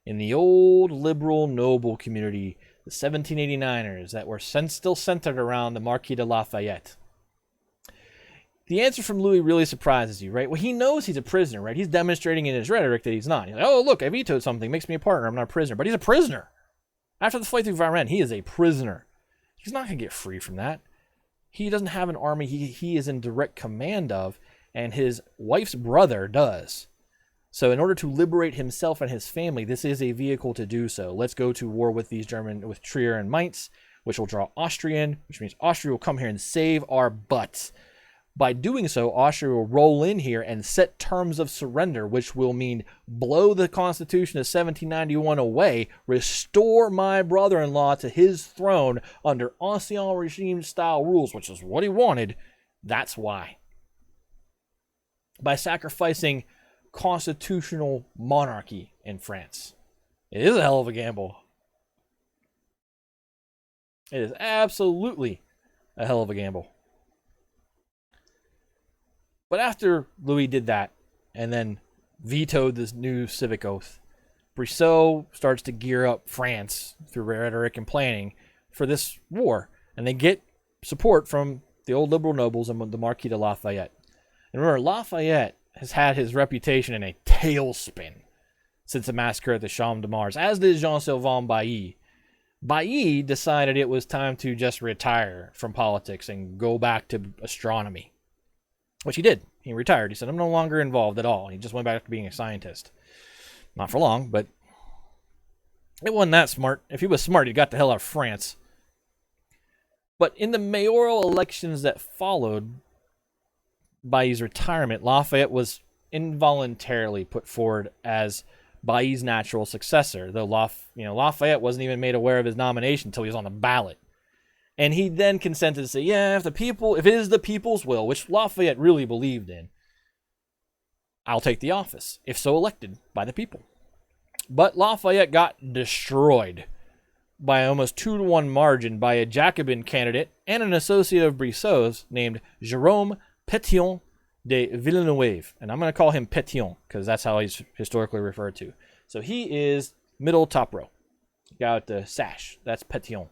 in the old liberal noble community, the 1789ers, that were still centered around the Marquis de Lafayette. The answer from Louis really surprises you, right? Well, he knows he's a prisoner, right? He's demonstrating in his rhetoric that he's not. He's like, oh, look, I vetoed something. Makes me a partner. I'm not a prisoner. But he's a prisoner. After the fight through Varennes, he is a prisoner. He's not going to get free from that. He doesn't have an army he is in direct command of, and his wife's brother does. So in order to liberate himself and his family, this is a vehicle to do so. Let's go to war with these with Trier and Mainz, which will draw Austrian, which means Austria will come here and save our butts. By doing so, Austria will roll in here and set terms of surrender, which will mean blow the Constitution of 1791 away, restore my brother-in-law to his throne under Ancien Regime-style rules, which is what he wanted. That's why. By sacrificing constitutional monarchy in France. It is a hell of a gamble. It is absolutely a hell of a gamble. But after Louis did that, and then vetoed this new civic oath, Brissot starts to gear up France through rhetoric and planning for this war. And they get support from the old liberal nobles and the Marquis de Lafayette. And remember, Lafayette has had his reputation in a tailspin since the massacre at the Champ de Mars, as did Jean-Sylvain Bailly. Bailly decided it was time to just retire from politics and go back to astronomy. Which he did. He retired. He said, I'm no longer involved at all. He just went back to being a scientist. Not for long, but it wasn't that smart. If he was smart, he got the hell out of France. But in the mayoral elections that followed Bailly's retirement, Lafayette was involuntarily put forward as Bailly's natural successor, though Lafayette wasn't even made aware of his nomination until he was on the ballot. And he then consented to say, yeah, if it is the people's will, which Lafayette really believed in, I'll take the office, if so elected by the people. But Lafayette got destroyed by almost 2-1 margin by a Jacobin candidate and an associate of Brissot's named Jérôme Pétion de Villeneuve. And I'm going to call him Pétion because that's how he's historically referred to. So he is middle top row. Guy with the sash. That's Pétion.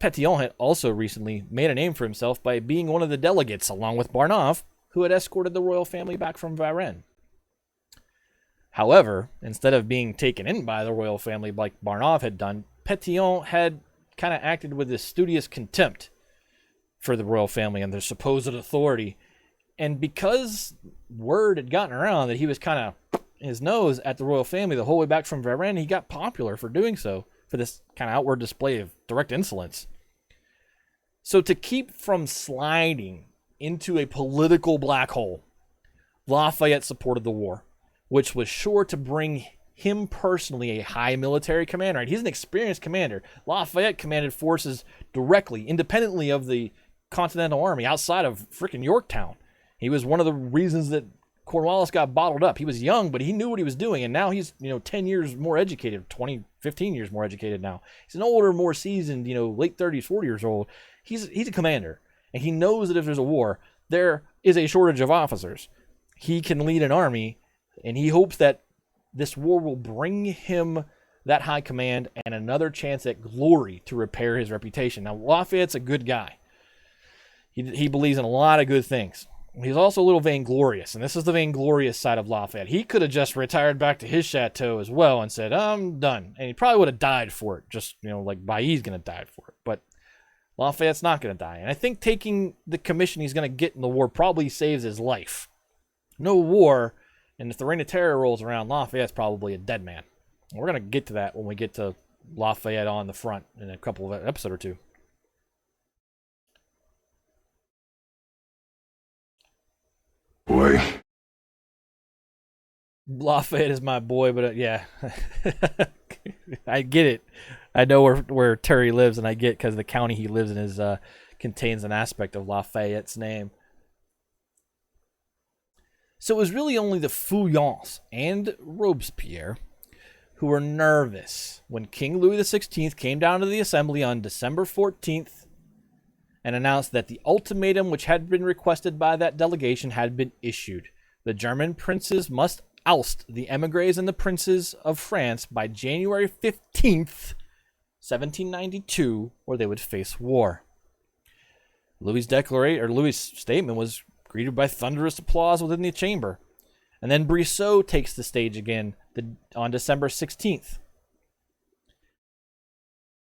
Pétion had also recently made a name for himself by being one of the delegates, along with Barnave, who had escorted the royal family back from Varennes. However, instead of being taken in by the royal family like Barnave had done, Pétion had kind of acted with this studious contempt for the royal family and their supposed authority. And because word had gotten around that he was kind of his nose at the royal family the whole way back from Varennes, he got popular for doing so, for this kind of outward display of direct insolence. So to keep from sliding into a political black hole, Lafayette supported the war, which was sure to bring him personally a high military commander. He's an experienced commander. Lafayette commanded forces directly, independently of the Continental Army outside of freaking Yorktown. He was one of the reasons that Cornwallis got bottled up. He was young, but he knew what he was doing, and now he's 10 years more educated, 15 years more educated now. He's an older, more seasoned, late 30s, 40 years old. He's a commander, and he knows that if there's a war, there is a shortage of officers. He can lead an army, and he hopes that this war will bring him that high command and another chance at glory to repair his reputation. Now, Lafayette's a good guy. He believes in a lot of good things. He's also a little vainglorious, and this is the vainglorious side of Lafayette. He could have just retired back to his chateau as well and said, I'm done. And he probably would have died for it, just, like Bailly's going to die for it. But Lafayette's not going to die. And I think taking the commission he's going to get in the war probably saves his life. No war, and if the Reign of Terror rolls around, Lafayette's probably a dead man. We're going to get to that when we get to Lafayette on the front in a couple of episode or two. Boy. Lafayette is my boy, but yeah, I get it. I know where Terry lives, and I get because the county he lives in is contains an aspect of Lafayette's name. So it was really only the Feuillants and Robespierre who were nervous when King Louis XVI came down to the assembly on December 14th and announced that the ultimatum which had been requested by that delegation had been issued. The German princes must oust the émigrés and the princes of France by January 15th, 1792, or they would face war. Louis' statement was greeted by thunderous applause within the chamber. And then Brissot takes the stage again on December 16th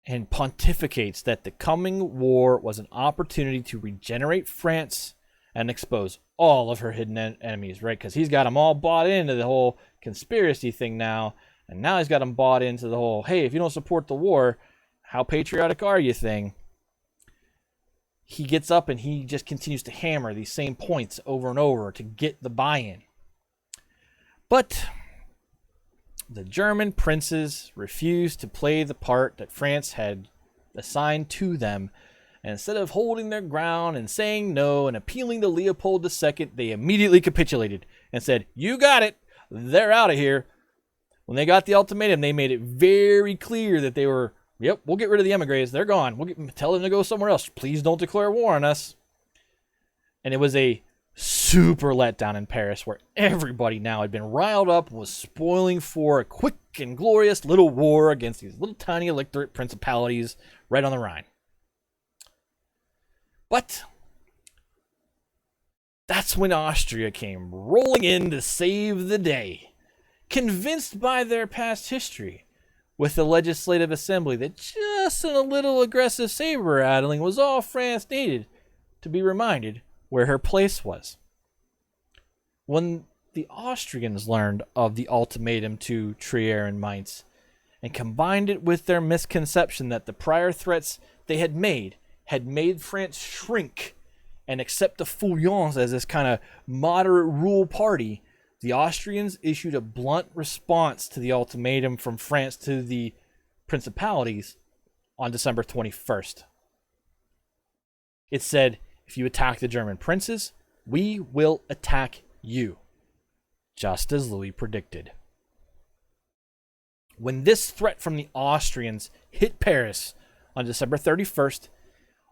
and pontificates that the coming war was an opportunity to regenerate France and expose all of her hidden enemies, right? Because he's got them all bought into the whole conspiracy thing now, and now he's got them bought into the whole, hey, if you don't support the war, how patriotic are you thing. He gets up and he just continues to hammer these same points over and over to get the buy-in. But the German princes refused to play the part that France had assigned to them. And instead of holding their ground and saying no and appealing to Leopold II, they immediately capitulated and said, you got it, they're out of here. When they got the ultimatum, they made it very clear that they were, yep, we'll get rid of the émigrés, they're gone. Tell them to go somewhere else. Please don't declare war on us. And it was a super letdown in Paris, where everybody now had been riled up and was spoiling for a quick and glorious little war against these little tiny electorate principalities right on the Rhine. But that's when Austria came rolling in to save the day, convinced by their past history with the Legislative Assembly that just a little aggressive saber-rattling was all France needed to be reminded where her place was. When the Austrians learned of the ultimatum to Trier and Mainz and combined it with their misconception that the prior threats they had made France shrink and accept the Feuillants as this kind of moderate rule party, the Austrians issued a blunt response to the ultimatum from France to the principalities on December 21st. It said, if you attack the German princes, we will attack you, just as Louis predicted. When this threat from the Austrians hit Paris on December 31st,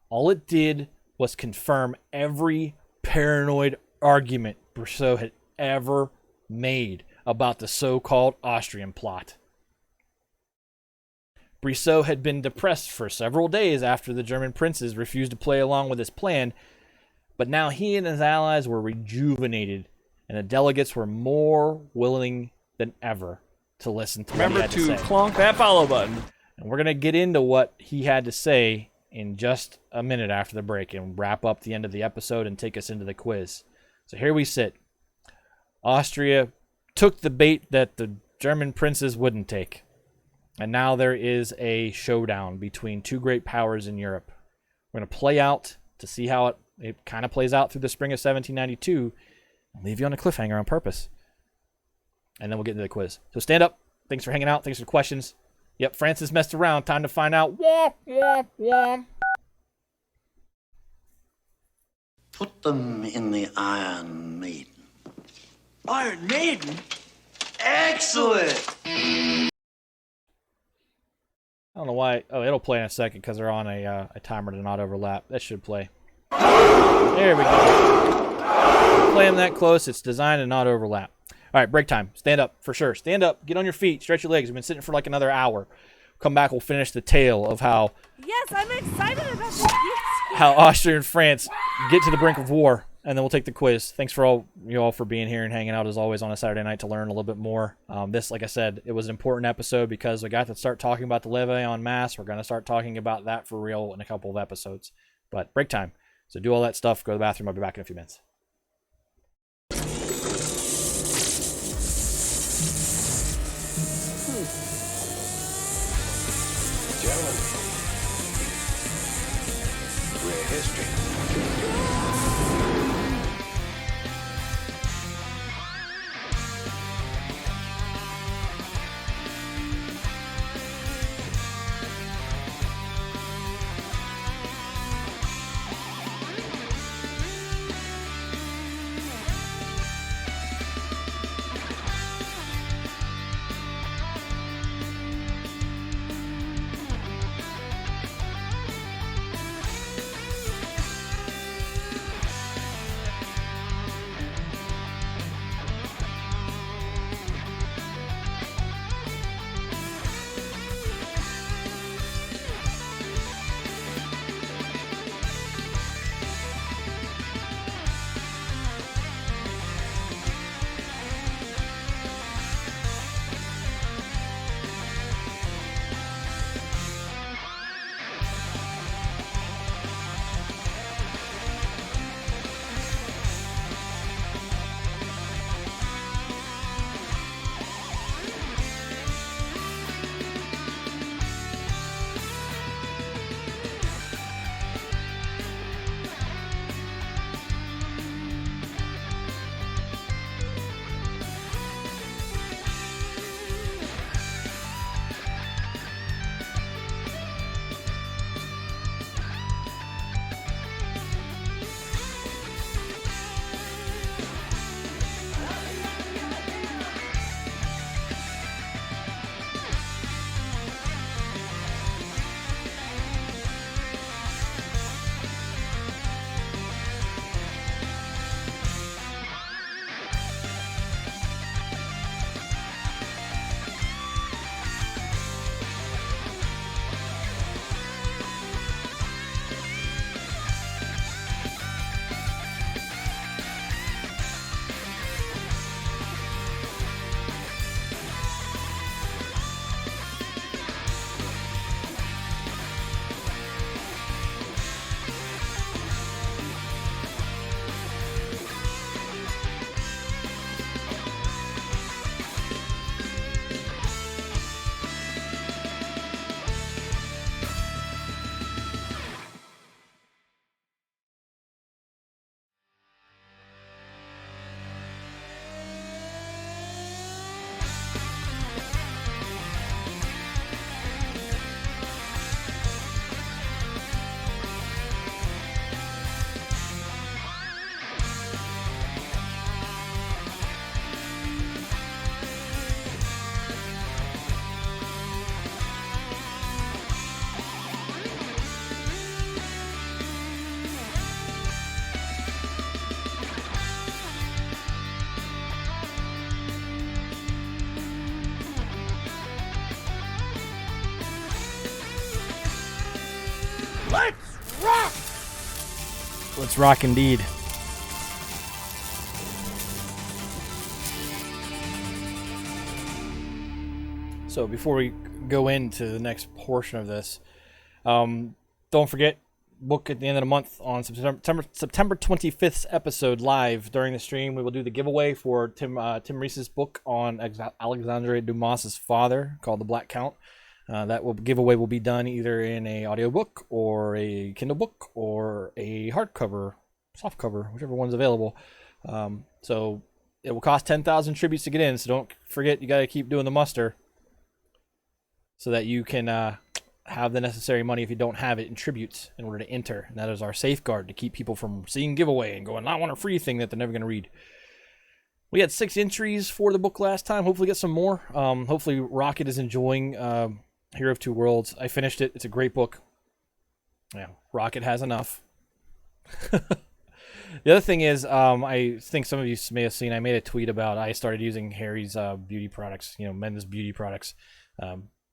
all it did was confirm every paranoid argument Brissot had ever made about the so-called Austrian plot. Brissot had been depressed for several days after the German princes refused to play along with his plan, but now he and his allies were rejuvenated, and the delegates were more willing than ever to listen to what he Remember had to to say. clonk that follow button. And we're going to get into what he had to say in just a minute after the break and wrap up the end of the episode and take us into the quiz. So here we sit. Austria took the bait that the German princes wouldn't take. And now there is a showdown between two great powers in Europe. We're going to play out to see how it kind of plays out through the spring of 1792. I'll leave you on a cliffhanger on purpose. And then we'll get into the quiz. So stand up. Thanks for hanging out. Thanks for the questions. Yep, Francis messed around. Time to find out. Womp, womp, womp. Put them in the Iron Maiden. Iron Maiden? Excellent! I don't know why. Oh, it'll play in a second because they're on a timer to not overlap. That should play. There we go. Play them that close. It's designed to not overlap. All right, break time. Stand up for sure. Stand up. Get on your feet. Stretch your legs. We've been sitting for like another hour. Come back. We'll finish the tale of how Yes, I'm excited about this. how Austria and France get to the brink of war, and then we'll take the quiz. Thanks for all you all for being here and hanging out as always on a Saturday night to learn a little bit more. This, like I said, it was an important episode because we got to start talking about the levee en masse. We're going to start talking about that for real in a couple of episodes. But break time. So do all that stuff. Go to the bathroom. I'll be back in a few minutes. Gentlemen, we're history. Let's rock indeed. So before we go into the next portion of this, don't forget, book at the end of the month on September 25th's episode live during the stream. We will do the giveaway for Tim Reese's book on Alexandre Dumas's father called The Black Count. Giveaway will be done either in a audiobook or a Kindle book or a hardcover, softcover, whichever one's available. So it will cost 10,000 tributes to get in. So don't forget, you got to keep doing the muster so that you can have the necessary money if you don't have it in tributes in order to enter. And that is our safeguard to keep people from seeing giveaway and going, I want a free thing that they're never going to read. We had 6 entries for the book last time. Hopefully get some more. Hopefully Rocket is enjoying Hero of Two Worlds. I finished it. It's a great book. Yeah, Rocket has enough. The other thing is, I think some of you may have seen, I made a tweet about I started using Harry's beauty products, men's beauty products,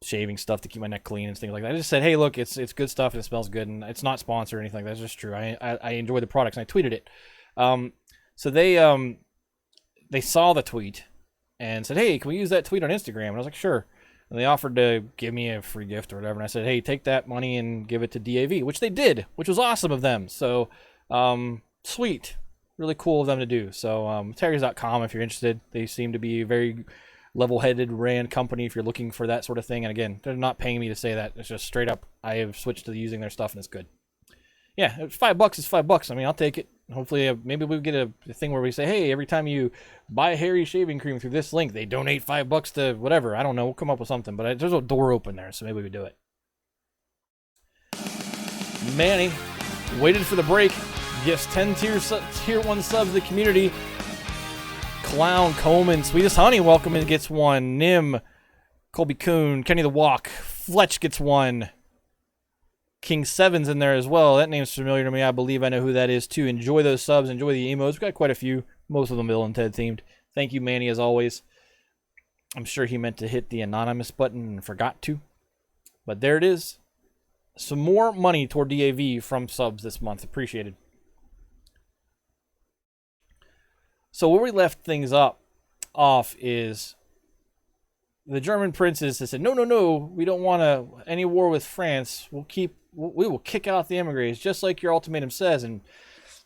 shaving stuff to keep my neck clean and things like that. I just said, hey, look, it's good stuff and it smells good, and it's not sponsored or anything like that. That's just true. I enjoy the products, and I tweeted it. So they saw the tweet and said, hey, can we use that tweet on Instagram? And I was like, sure. And they offered to give me a free gift or whatever. And I said, hey, take that money and give it to DAV, which they did, which was awesome of them. So, sweet. Really cool of them to do. So, Terry's.com if you're interested. They seem to be a very level-headed, ran company if you're looking for that sort of thing. And again, they're not paying me to say that. It's just straight up, I have switched to using their stuff and it's good. Yeah, $5 is $5. I mean, I'll take it. Hopefully, maybe we'll get a thing where we say, hey, every time you buy Harry shaving cream through this link, they donate $5 to whatever. I don't know. We'll come up with something. But there's a door open there, so maybe we do it. Manny waited for the break. Gifts 10 tier 1 subs to the community. Clown, Coleman, Sweetest Honey, welcome in, gets 1. Nim, Colby Coon, Kenny the Walk, Fletch gets 1. King 7's in there as well. That name's familiar to me. I believe I know who that is too. Enjoy those subs. Enjoy the emotes. We've got quite a few. Most of them Bill and Ted themed. Thank you, Manny, as always. I'm sure he meant to hit the anonymous button and forgot to. But there it is. Some more money toward DAV from subs this month. Appreciated. So where we left things off is the German princes that said, no, we don't want any war with France. We will kick out the emigres, just like your ultimatum says. And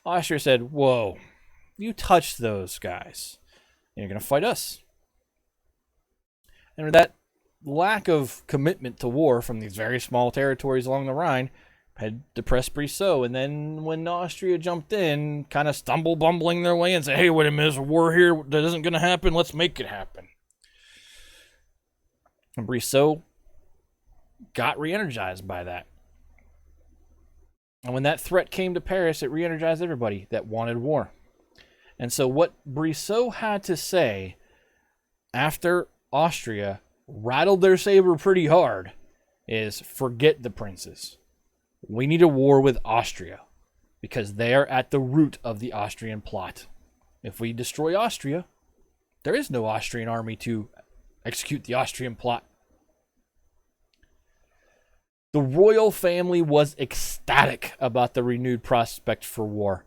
Austria said, whoa, you touched those guys, and you're going to fight us. And that lack of commitment to war from these very small territories along the Rhine had depressed Brissot. And then when Austria jumped in, kind of bumbling their way and said, hey, wait a minute, there's a war here that isn't going to happen. Let's make it happen. And Brissot got re-energized by that. And when that threat came to Paris, it re-energized everybody that wanted war. And so what Brissot had to say after Austria rattled their saber pretty hard is, forget the princes. We need a war with Austria because they are at the root of the Austrian plot. If we destroy Austria, there is no Austrian army to execute the Austrian plot. The royal family was ecstatic about the renewed prospect for war.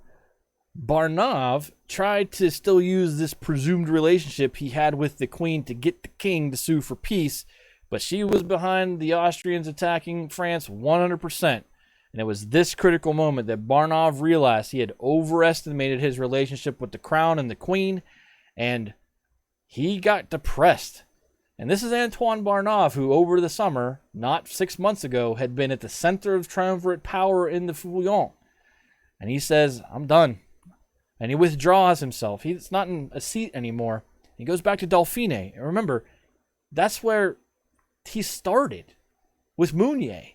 Barnave tried to still use this presumed relationship he had with the queen to get the king to sue for peace, but she was behind the Austrians attacking France 100%. And it was this critical moment that Barnave realized he had overestimated his relationship with the crown and the queen, and he got depressed. And this is Antoine Barnave, who over the summer, not 6 months ago, had been at the center of triumvirate power in the Fouillon. And he says, I'm done. And he withdraws himself. He's not in a seat anymore. He goes back to Dauphine. And remember, that's where he started with Mounier,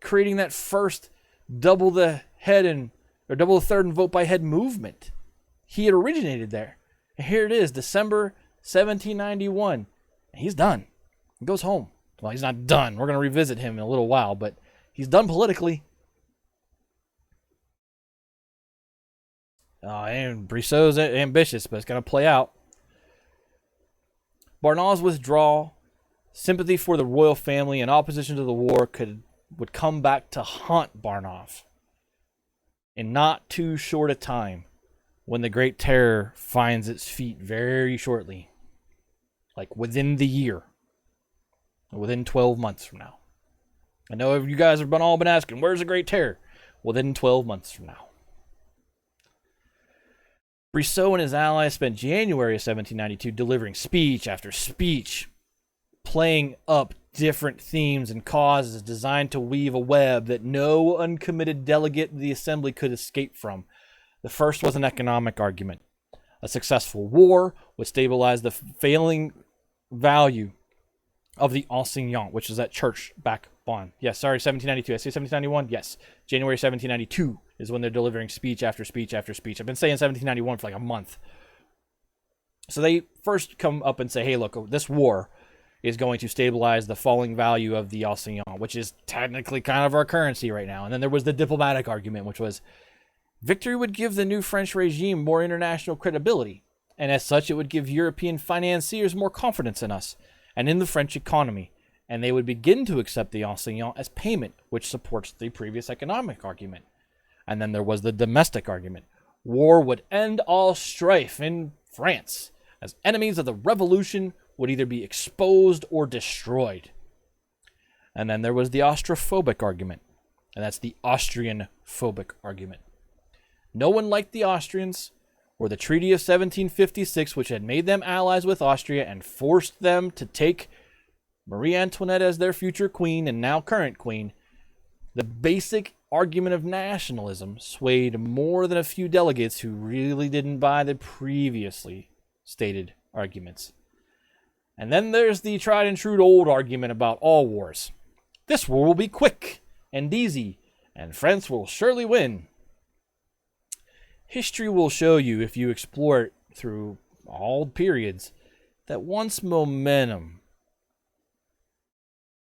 creating that first double the third and vote by head movement. He had originated there. And here it is, December 1791. He's done. He goes home. Well, he's not done. We're going to revisit him in a little while, but he's done politically. And Brissot's ambitious, but it's going to play out. Barnave's withdrawal, sympathy for the royal family, and opposition to the war would come back to haunt Barnave. in not too short a time, when the Great Terror finds its feet very shortly, like within the year, within 12 months from now. I know you guys have all been asking, where's the Great Terror? Within 12 months from now. Brissot and his allies spent January of 1792 delivering speech after speech, playing up different themes and causes designed to weave a web that no uncommitted delegate in the assembly could escape from. The first was an economic argument. A successful war would stabilize the failing value of the enseignement, which is that church back bond. Yes, sorry, 1792. I say 1791? Yes. January 1792 is when they're delivering speech after speech after speech. I've been saying 1791 for like a month. So they first come up and say, hey, look, this war is going to stabilize the falling value of the enseignement, which is technically kind of our currency right now. And then there was the diplomatic argument, which was victory would give the new French regime more international credibility, and as such it would give European financiers more confidence in us and in the French economy, and they would begin to accept the enseignement as payment, which supports the previous economic argument. And then there was the domestic argument. War would end all strife in France, as enemies of the revolution would either be exposed or destroyed. And then there was the Austrophobic argument, and that's the Austrian phobic argument. No one liked the Austrians, or the Treaty of 1756, which had made them allies with Austria and forced them to take Marie Antoinette as their future queen and now current queen. The basic argument of nationalism swayed more than a few delegates who really didn't buy the previously stated arguments. And then there's the tried and true old argument about all wars. This war will be quick and easy, and France will surely win. History will show you, if you explore it through all periods, that once momentum...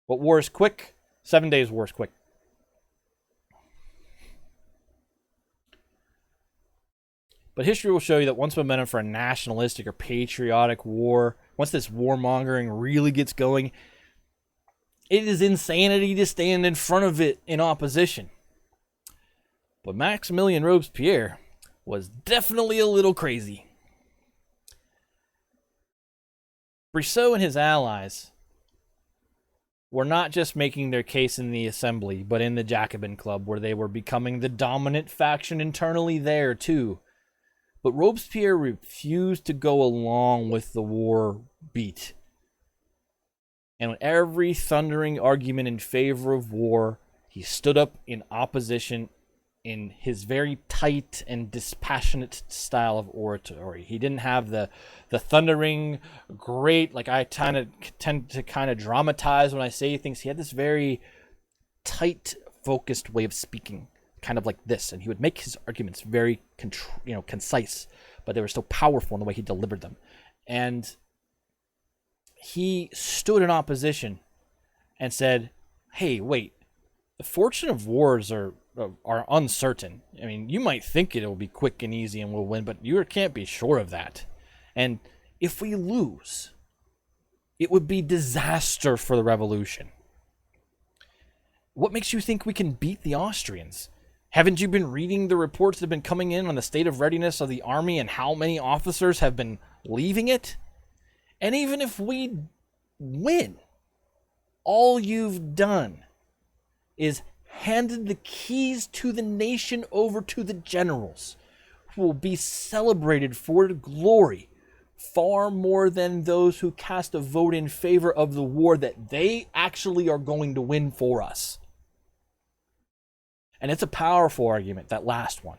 What war is quick? 7 days war is quick. But history will show you that once momentum for a nationalistic or patriotic war, once this warmongering really gets going, it is insanity to stand in front of it in opposition. But Maximilien Robespierre was definitely a little crazy. Brissot and his allies were not just making their case in the assembly, but in the Jacobin Club, where they were becoming the dominant faction internally there too. But Robespierre refused to go along with the war beat. And with every thundering argument in favor of war, he stood up in opposition in his very tight and dispassionate style of oratory. He didn't have the thundering, great, like I tend to kind of dramatize when I say things. He had this very tight, focused way of speaking, kind of like this. And he would make his arguments very concise, but they were so powerful in the way he delivered them. And he stood in opposition and said, hey, wait, the fortune of wars are uncertain. I mean, you might think it will be quick and easy and we'll win, but you can't be sure of that. And if we lose, it would be disaster for the revolution. What makes you think we can beat the Austrians? Haven't you been reading the reports that have been coming in on the state of readiness of the army and how many officers have been leaving it? And even if we win, all you've done is handed the keys to the nation over to the generals, who will be celebrated for glory far more than those who cast a vote in favor of the war that they actually are going to win for us. And it's a powerful argument, that last one,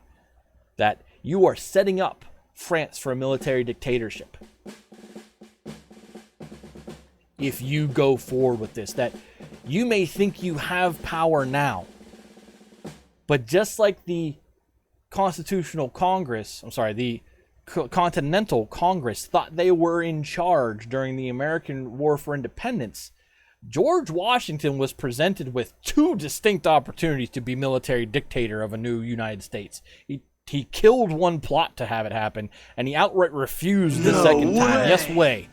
that you are setting up France for a military dictatorship if you go forward with this, that you may think you have power now, but just like the Constitutional Congress, the Continental Congress thought they were in charge during the American War for Independence, George Washington was presented with two distinct opportunities to be military dictator of a new United States. He killed one plot to have it happen, and he outright refused the second time. Yes way.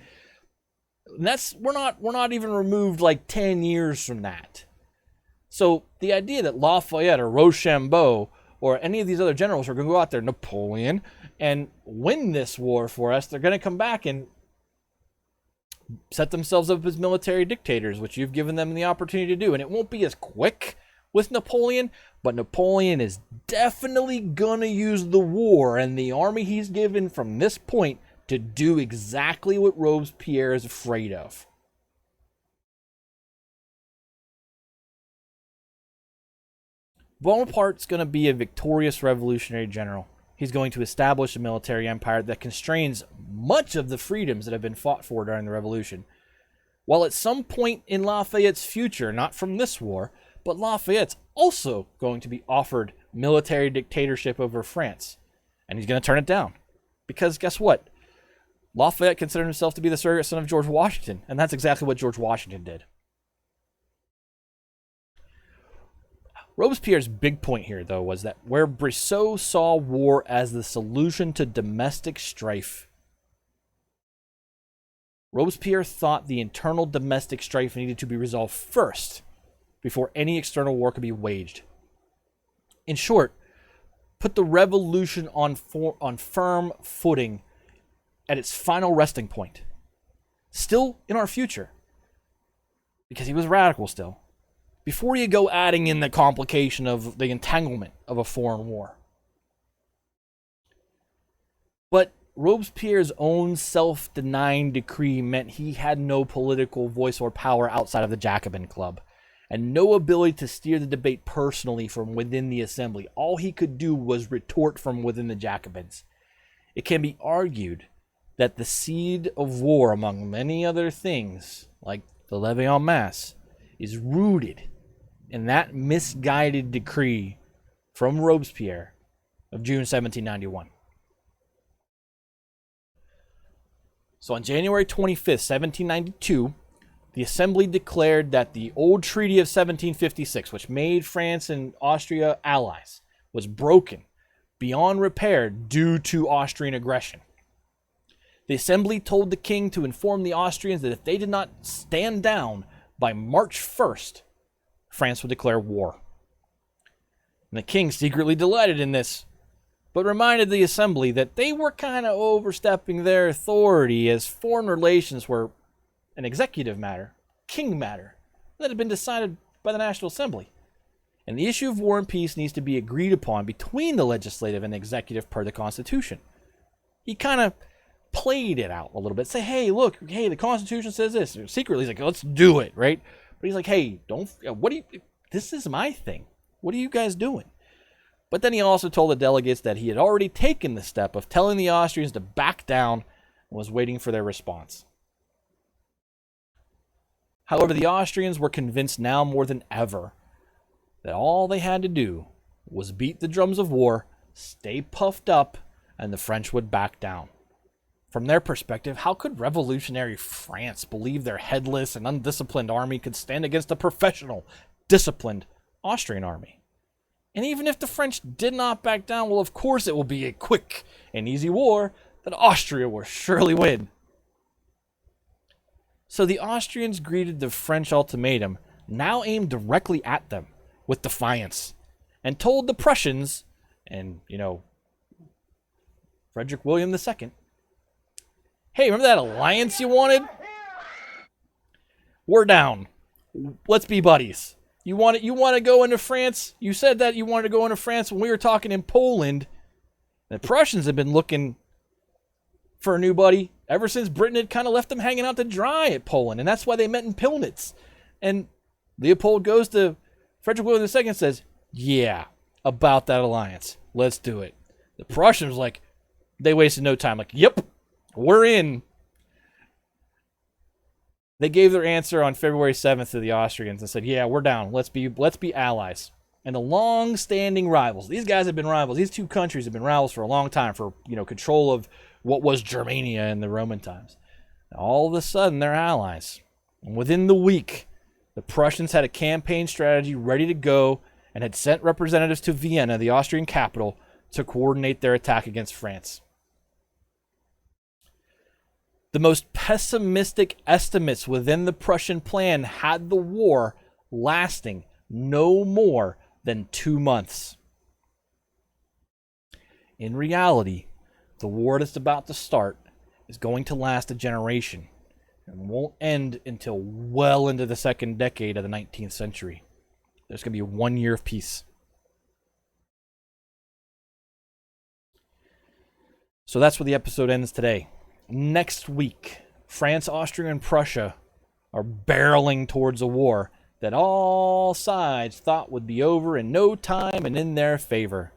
And we're not even removed like 10 years from that. So the idea that Lafayette or Rochambeau or any of these other generals who are going to go out there, Napoleon, and win this war for us, they're going to come back and set themselves up as military dictators, which you've given them the opportunity to do. And it won't be as quick with Napoleon, but Napoleon is definitely going to use the war and the army he's given from this point to do exactly what Robespierre is afraid of. Bonaparte's going to be a victorious revolutionary general. He's going to establish a military empire that constrains much of the freedoms that have been fought for during the revolution. While at some point in Lafayette's future, not from this war, but Lafayette's also going to be offered military dictatorship over France. And he's going to turn it down. Because guess what? Lafayette considered himself to be the surrogate son of George Washington. And that's exactly what George Washington did. Robespierre's big point here, though, was that where Brissot saw war as the solution to domestic strife, Robespierre thought the internal domestic strife needed to be resolved first before any external war could be waged. In short, put the revolution on firm footing at its final resting point. Still in our future, because he was radical still, before you go adding in the complication of the entanglement of a foreign war. But Robespierre's own self-denying decree meant he had no political voice or power outside of the Jacobin Club, and no ability to steer the debate personally from within the assembly. All he could do was retort from within the Jacobins. It can be argued that the seed of war, among many other things, like the levée en masse, is rooted in that misguided decree from Robespierre of June 1791. So on January 25th, 1792, the Assembly declared that the old Treaty of 1756, which made France and Austria allies, was broken beyond repair due to Austrian aggression. The Assembly told the king to inform the Austrians that if they did not stand down by March 1st, France would declare war. And the king secretly delighted in this, but reminded the Assembly that they were kind of overstepping their authority, as foreign relations were an executive matter, king matter, that had been decided by the National Assembly. And the issue of war and peace needs to be agreed upon between the legislative and executive per the Constitution. He kind of played it out a little bit. Say, hey, look, hey, the Constitution says this. Secretly, he's like, let's do it, right? But he's like, hey, this is my thing. What are you guys doing? But then he also told the delegates that he had already taken the step of telling the Austrians to back down and was waiting for their response. However, the Austrians were convinced now more than ever that all they had to do was beat the drums of war, stay puffed up, and the French would back down. From their perspective, how could revolutionary France believe their headless and undisciplined army could stand against a professional, disciplined Austrian army? And even if the French did not back down, well, of course it will be a quick and easy war that Austria will surely win. So the Austrians greeted the French ultimatum, now aimed directly at them, with defiance, and told the Prussians, and, Frederick William II, hey, remember that alliance you wanted? We're down. Let's be buddies. You want to go into France? You said that you wanted to go into France when we were talking in Poland. The Prussians have been looking for a new buddy ever since Britain had kind of left them hanging out to dry at Poland, and that's why they met in Pillnitz. And Leopold goes to Frederick William II and says, yeah, about that alliance. Let's do it. The Prussians, they wasted no time. Yep, we're in. They gave their answer on February 7th to the Austrians and said, yeah, we're down. Let's be allies. And the long-standing rivals. These guys have been rivals. These two countries have been rivals for a long time for, control of what was Germania in the Roman times. Now, all of a sudden, they're allies. And within the week, the Prussians had a campaign strategy ready to go and had sent representatives to Vienna, the Austrian capital, to coordinate their attack against France. The most pessimistic estimates within the Prussian plan had the war lasting no more than 2 months. In reality, the war that's about to start is going to last a generation and won't end until well into the second decade of the 19th century. There's going to be 1 year of peace. So that's where the episode ends today. Next week, France, Austria, and Prussia are barreling towards a war that all sides thought would be over in no time and in their favor.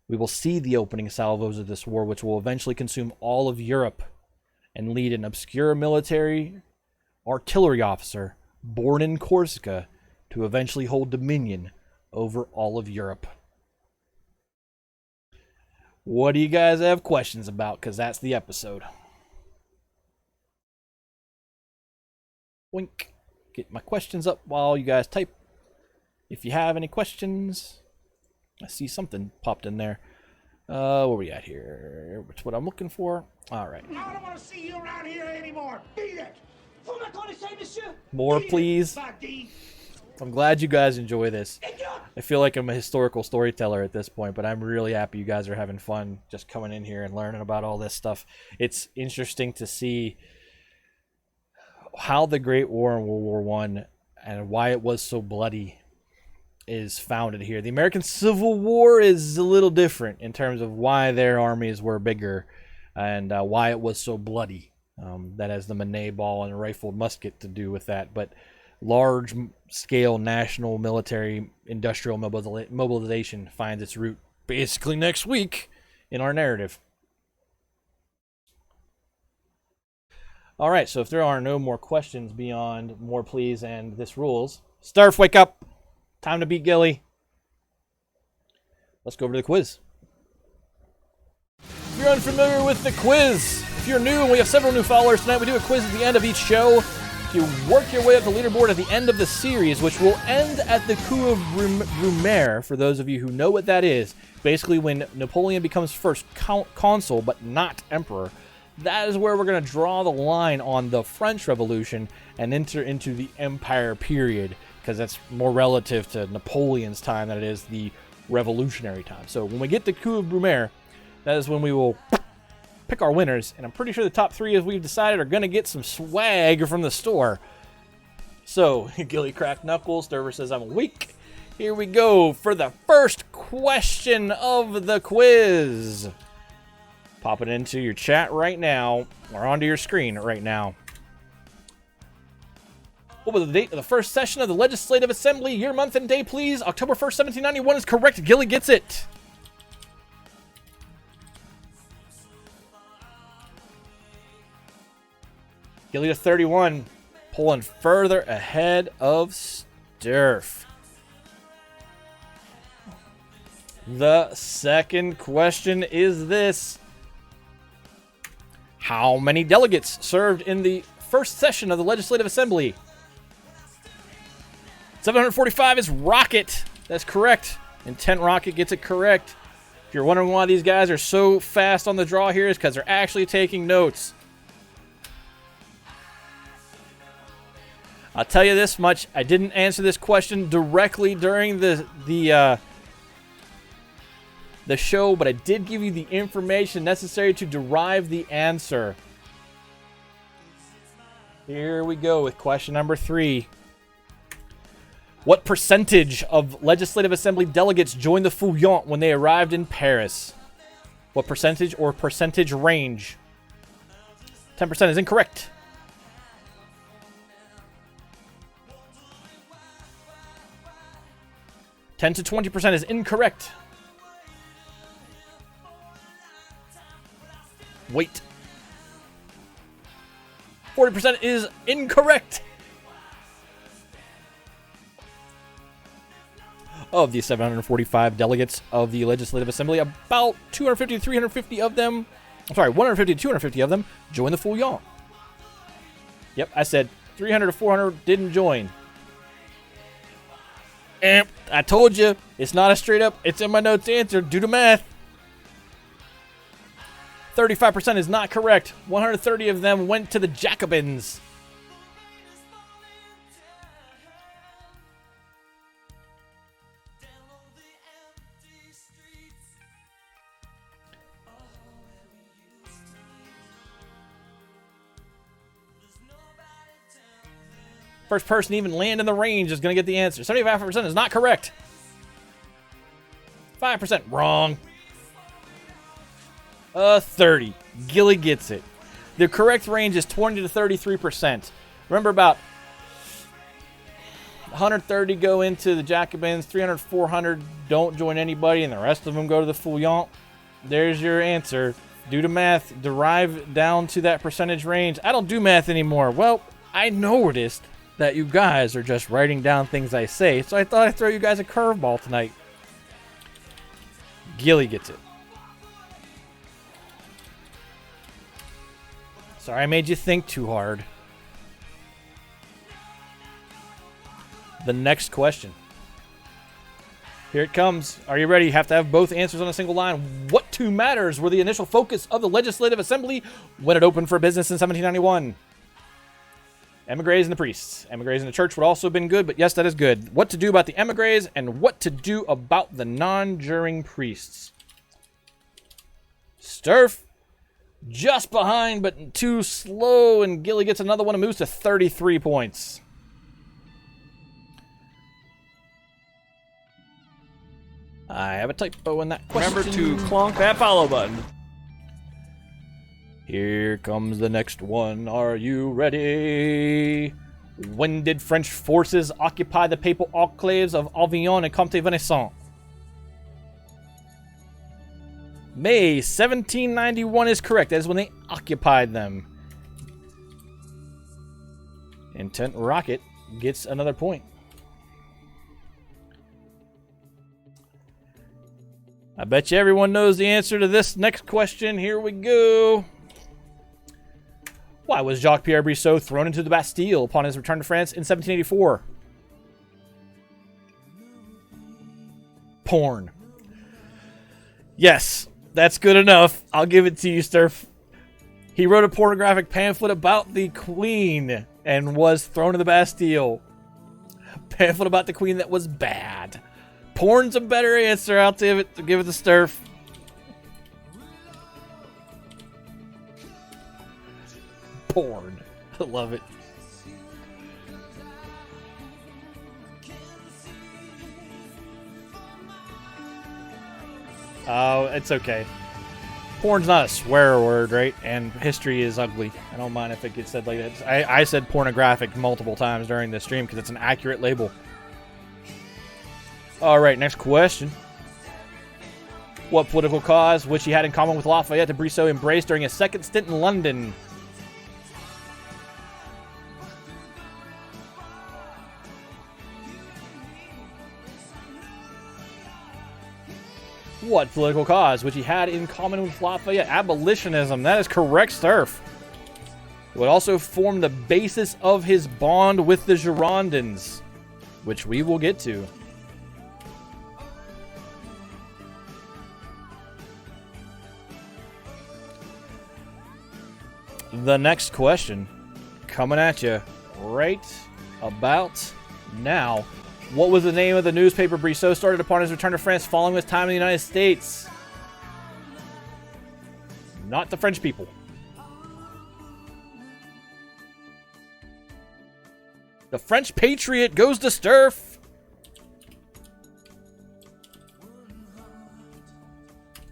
We will see the opening salvos of this war, which will eventually consume all of Europe and lead an obscure military artillery officer born in Corsica to eventually hold dominion over all of Europe. What do you guys have questions about? Because that's the episode. Wink. Get my questions up while you guys type. If you have any questions. I see something popped in there. Where we at here? Which what I'm looking for. All right. I don't want to see you around here anymore. Beat it. More, please. I'm glad you guys enjoy this. I feel like I'm a historical storyteller at this point, but I'm really happy you guys are having fun just coming in here and learning about all this stuff. It's interesting to see how the Great War in World War I and why it was so bloody is founded here. The American Civil War is a little different in terms of why their armies were bigger and why it was so bloody. That has the Manet ball and a rifled musket to do with that, but large-scale national military industrial mobilization finds its root basically next week in our narrative. All right, so if there are no more questions beyond more please and this rules, Starf, wake up! Time to beat Gilly. Let's go over to the quiz. If you're unfamiliar with the quiz, if you're new, and we have several new followers tonight, we do a quiz at the end of each show. If you work your way up the leaderboard at the end of the series, which will end at the coup of Brumaire, for those of you who know what that is, basically when Napoleon becomes first consul, but not emperor, that is where we're going to draw the line on the French Revolution and enter into the Empire period, because that's more relative to Napoleon's time than it is the revolutionary time. So when we get the coup of Brumaire, that is when we will pick our winners, and I'm pretty sure the top three, as we've decided, are going to get some swag from the store. So, Gilly cracked knuckles, Derver says I'm weak. Here we go for the first question of the quiz. Pop it into your chat right now, or onto your screen right now. What was the date of the first session of the Legislative Assembly? Year, month, and day, please. October 1st, 1791 is correct. Gilly gets it. Gilly to 31, pulling further ahead of Sturf. The second question is this. How many delegates served in the first session of the Legislative Assembly? 745 is Rocket. That's correct. Intent Rocket gets it correct. If you're wondering why these guys are so fast on the draw here, is because they're actually taking notes. I'll tell you this much. I didn't answer this question directly during the show, but I did give you the information necessary to derive the answer. Here we go with question number 3. What percentage of Legislative Assembly delegates joined the Feuillante when they arrived in Paris? What percentage or percentage range? 10% is incorrect. 10 to 20% is incorrect. Wait. 40% is incorrect. Of the 745 delegates of the Legislative Assembly, about 250 to 350 of them, 150 to 250 of them joined the Feuillante. Yep, I said 300 to 400 didn't join. I told you, it's not a straight up, it's in my notes answer. Do the math. 35% is not correct. 130 of them went to the Jacobins. First person to even land in the range is going to get the answer. 75% is not correct. 5% wrong. 30. Gilly gets it. The correct range is 20 to 33%. Remember, about 130 go into the Jacobins, 300, 400 don't join anybody, and the rest of them go to the Fouillant. There's your answer. Due to math, derive down to that percentage range. I don't do math anymore. Well, I noticed that you guys are just writing down things I say, so I thought I'd throw you guys a curveball tonight. Gilly gets it. Sorry I made you think too hard. The next question. Here it comes. Are you ready? You have to have both answers on a single line. What two matters were the initial focus of the Legislative Assembly when it opened for business in 1791? Emigres and the priests. Emigres and the church would also have been good, but yes, that is good. What to do about the emigres and what to do about the non-juring priests. Sturf. Just behind, but too slow, and Gilly gets another one and moves to 33 points. I have a typo in that question. Remember to clonk that follow button. Here comes the next one. Are you ready? When did French forces occupy the papal enclaves of Avignon and Comté Venaissin? May 1791 is correct. That is when they occupied them. Intent Rocket gets another point. I bet you everyone knows the answer to this next question. Here we go. Why was Jacques-Pierre Brissot thrown into the Bastille upon his return to France in 1784? Porn. Yes. That's good enough. I'll give it to you, Sturf. He wrote a pornographic pamphlet about the Queen and was thrown in the Bastille. A pamphlet about the Queen that was bad. Porn's a better answer. I'll give it to Sturf. Porn. I love it. Oh, it's okay. Porn's not a swear word, right? And history is ugly. I don't mind if it gets said like that. I said pornographic multiple times during the stream because it's an accurate label. All right, next question. What political cause, which he had in common with Lafayette, did Brissot embrace during his second stint in London? What political cause, which he had in common with Lafayette? Abolitionism. That is correct, Sturf. It would also form the basis of his bond with the Girondins, which we will get to. The next question, coming at you right about now. What was the name of the newspaper Brissot started upon his return to France following his time in the United States? Not the French People. The French Patriot goes to Sturf.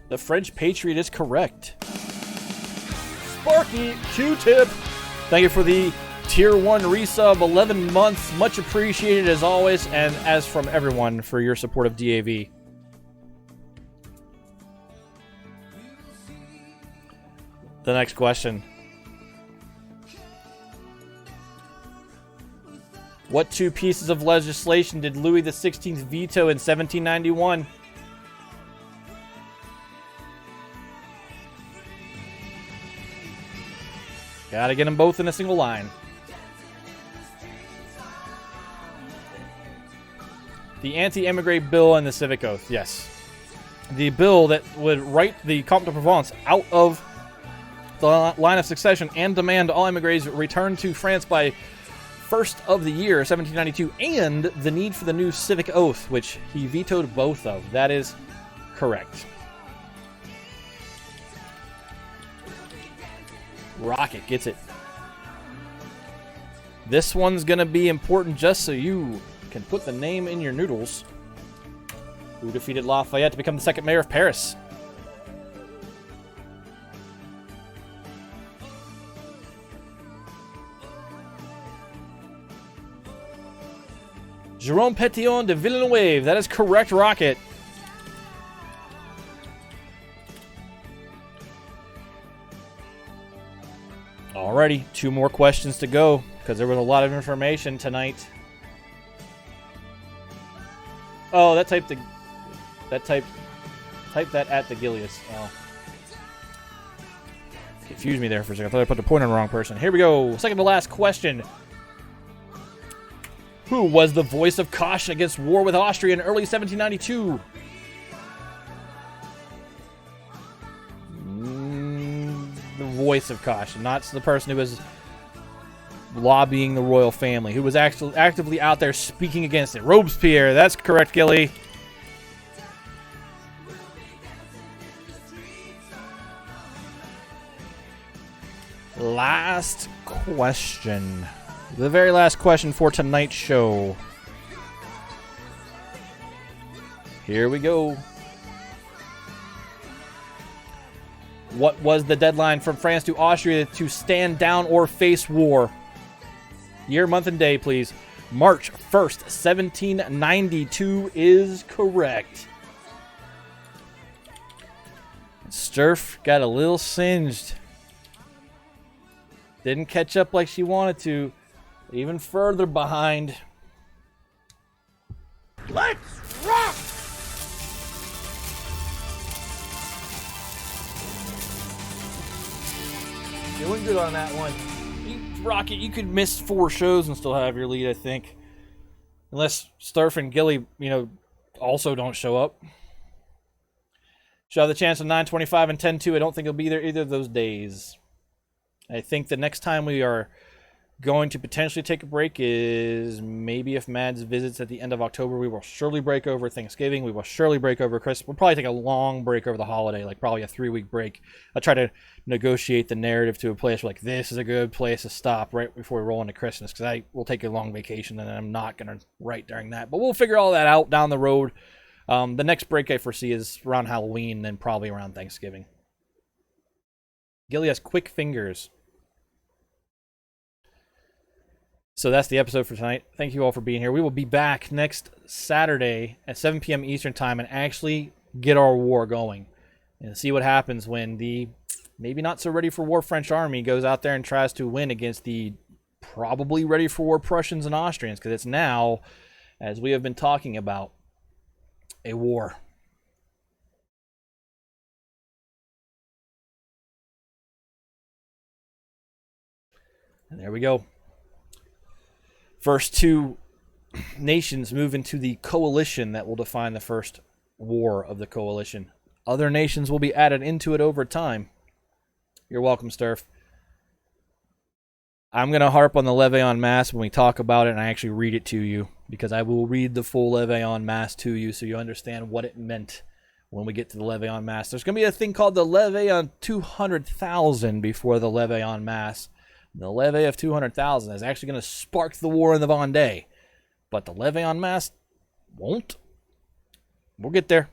The French Patriot is correct. Sparky, Q-Tip. Thank you for the Tier 1 resub, 11 months. Much appreciated as always, and as from everyone for your support of DAV. The next question. What two pieces of legislation did Louis XVI veto in 1791? Gotta get them both in a single line. The anti-emigre bill and the civic oath, yes. The bill that would write the Comte de Provence out of the line of succession and demand all emigres return to France by 1st of the year, 1792, and the need for the new civic oath, which he vetoed both of. That is correct. Rocket gets it. This one's going to be important just so you can put the name in your noodles. Who defeated Lafayette to become the second mayor of Paris? Jérôme Pétion de Villeneuve. That is correct, Rocket. Alrighty, 2 more questions to go because there was a lot of information tonight. Oh, type that at the Gilius. Oh. Confused me there for a second. I thought I put the point on the wrong person. Here we go. Second to last question. Who was the voice of caution against war with Austria in early 1792? The voice of caution, not the person who was lobbying the royal family, who was actually actively out there speaking against it. Robespierre, that's correct, Gilly. Last question. The very last question for tonight's show. Here we go. What was the deadline from France to Austria to stand down or face war? Year, month, and day, please. March 1st, 1792 is correct. Sturf got a little singed. Didn't catch up like she wanted to. Even further behind. Let's rock! Doing good on that one. Rocket, you could miss 4 shows and still have your lead, I think. Unless Sturf and Gilly, also don't show up. She'll have the chance of 9:25 and 10:2. I don't think he'll be there either of those days. I think the next time we are going to potentially take a break is maybe if Mads visits at the end of October. We will surely break over Thanksgiving. We will surely break over Christmas. We'll probably take a long break over the holiday, like probably a 3-week break. I'll try to negotiate the narrative to a place where, like, this is a good place to stop right before we roll into Christmas, because I will take a long vacation and I'm not going to write during that. But we'll figure all that out down the road. The next break I foresee is around Halloween, then probably around Thanksgiving. Gilly has quick fingers. So that's the episode for tonight. Thank you all for being here. We will be back next Saturday at 7 p.m. Eastern Time and actually get our war going and see what happens when the maybe not so ready for war French army goes out there and tries to win against the probably ready for war Prussians and Austrians, because it's now, as we have been talking about, a war. And there we go. First 2 nations move into the coalition that will define the first war of the coalition. Other nations will be added into it over time. You're welcome, Sturf. I'm going to harp on the Levée en Masse when we talk about it and I actually read it to you, because I will read the full Levée en Masse to you so you understand what it meant when we get to the Levée en Masse. There's going to be a thing called the Levée on 200,000 before the Levée en Masse. The levée of 200,000 is actually going to spark the war in the Vendée. But the levée en masse won't. We'll get there.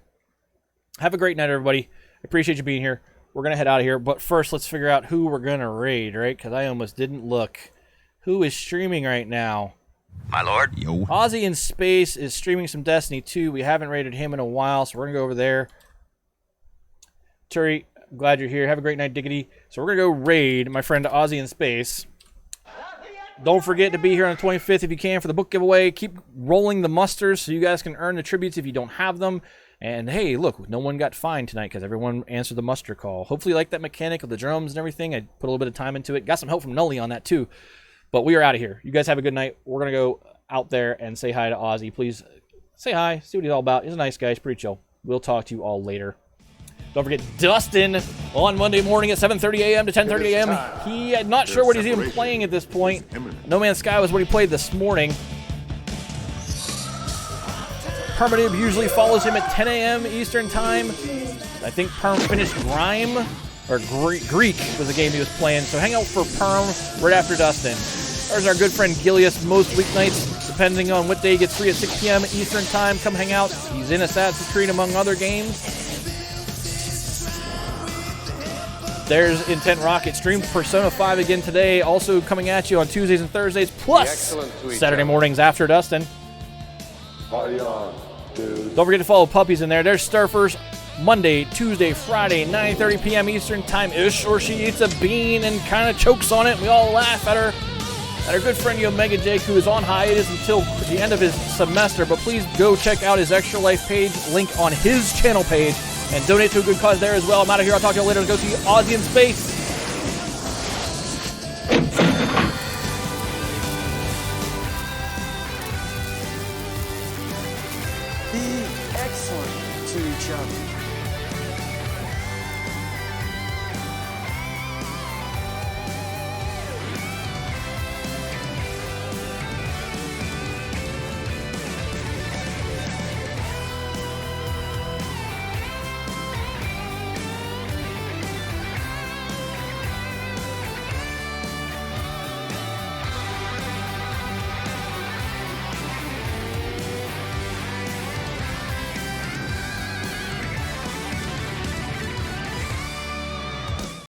Have a great night, everybody. Appreciate you being here. We're going to head out of here. But first, let's figure out who we're going to raid, right? Because I almost didn't look. Who is streaming right now? My lord. Yo. Ozzy in Space is streaming some Destiny 2. We haven't raided him in a while, so we're going to go over there. Turi, glad you're here. Have a great night, Diggity. So we're going to go raid my friend Ozzy in Space. Don't forget to be here on the 25th if you can for the book giveaway. Keep rolling the musters so you guys can earn the tributes if you don't have them. And hey, look, no one got fined tonight because everyone answered the muster call. Hopefully you like that mechanic of the drums and everything. I put a little bit of time into it. Got some help from Nully on that too. But we are out of here. You guys have a good night. We're going to go out there and say hi to Ozzy. Please say hi. See what he's all about. He's a nice guy. He's pretty chill. We'll talk to you all later. Don't forget Dustin on Monday morning at 7:30 a.m. to 10:30 a.m. He I'm not sure what he's even playing at this point. No Man's Sky was what he played this morning. Permanib usually follows him at 10 a.m. Eastern Time. I think Perm finished Grime, or Greek was the game he was playing. So hang out for Perm right after Dustin. There's our good friend Gilius most weeknights, depending on what day he gets free at 6 p.m. Eastern Time. Come hang out. He's in Assassin's Creed, among other games. There's Intent Rocket. Streamed Persona 5 again today. Also coming at you on Tuesdays and Thursdays, plus Saturday mornings after Dustin. Don't forget to follow Puppies in there. There's Sturfers. Monday, Tuesday, Friday, 9:30 p.m. Eastern Time-ish, or she eats a bean and kind of chokes on it. We all laugh at her. And our good friend Omega Jake, who is on hiatus until the end of his semester, but please go check out his Extra Life page, link on his channel page, and donate to a good cause there as well. I'm out of here. I'll talk to you later. Go see Aussie in Space. Be excellent to each other.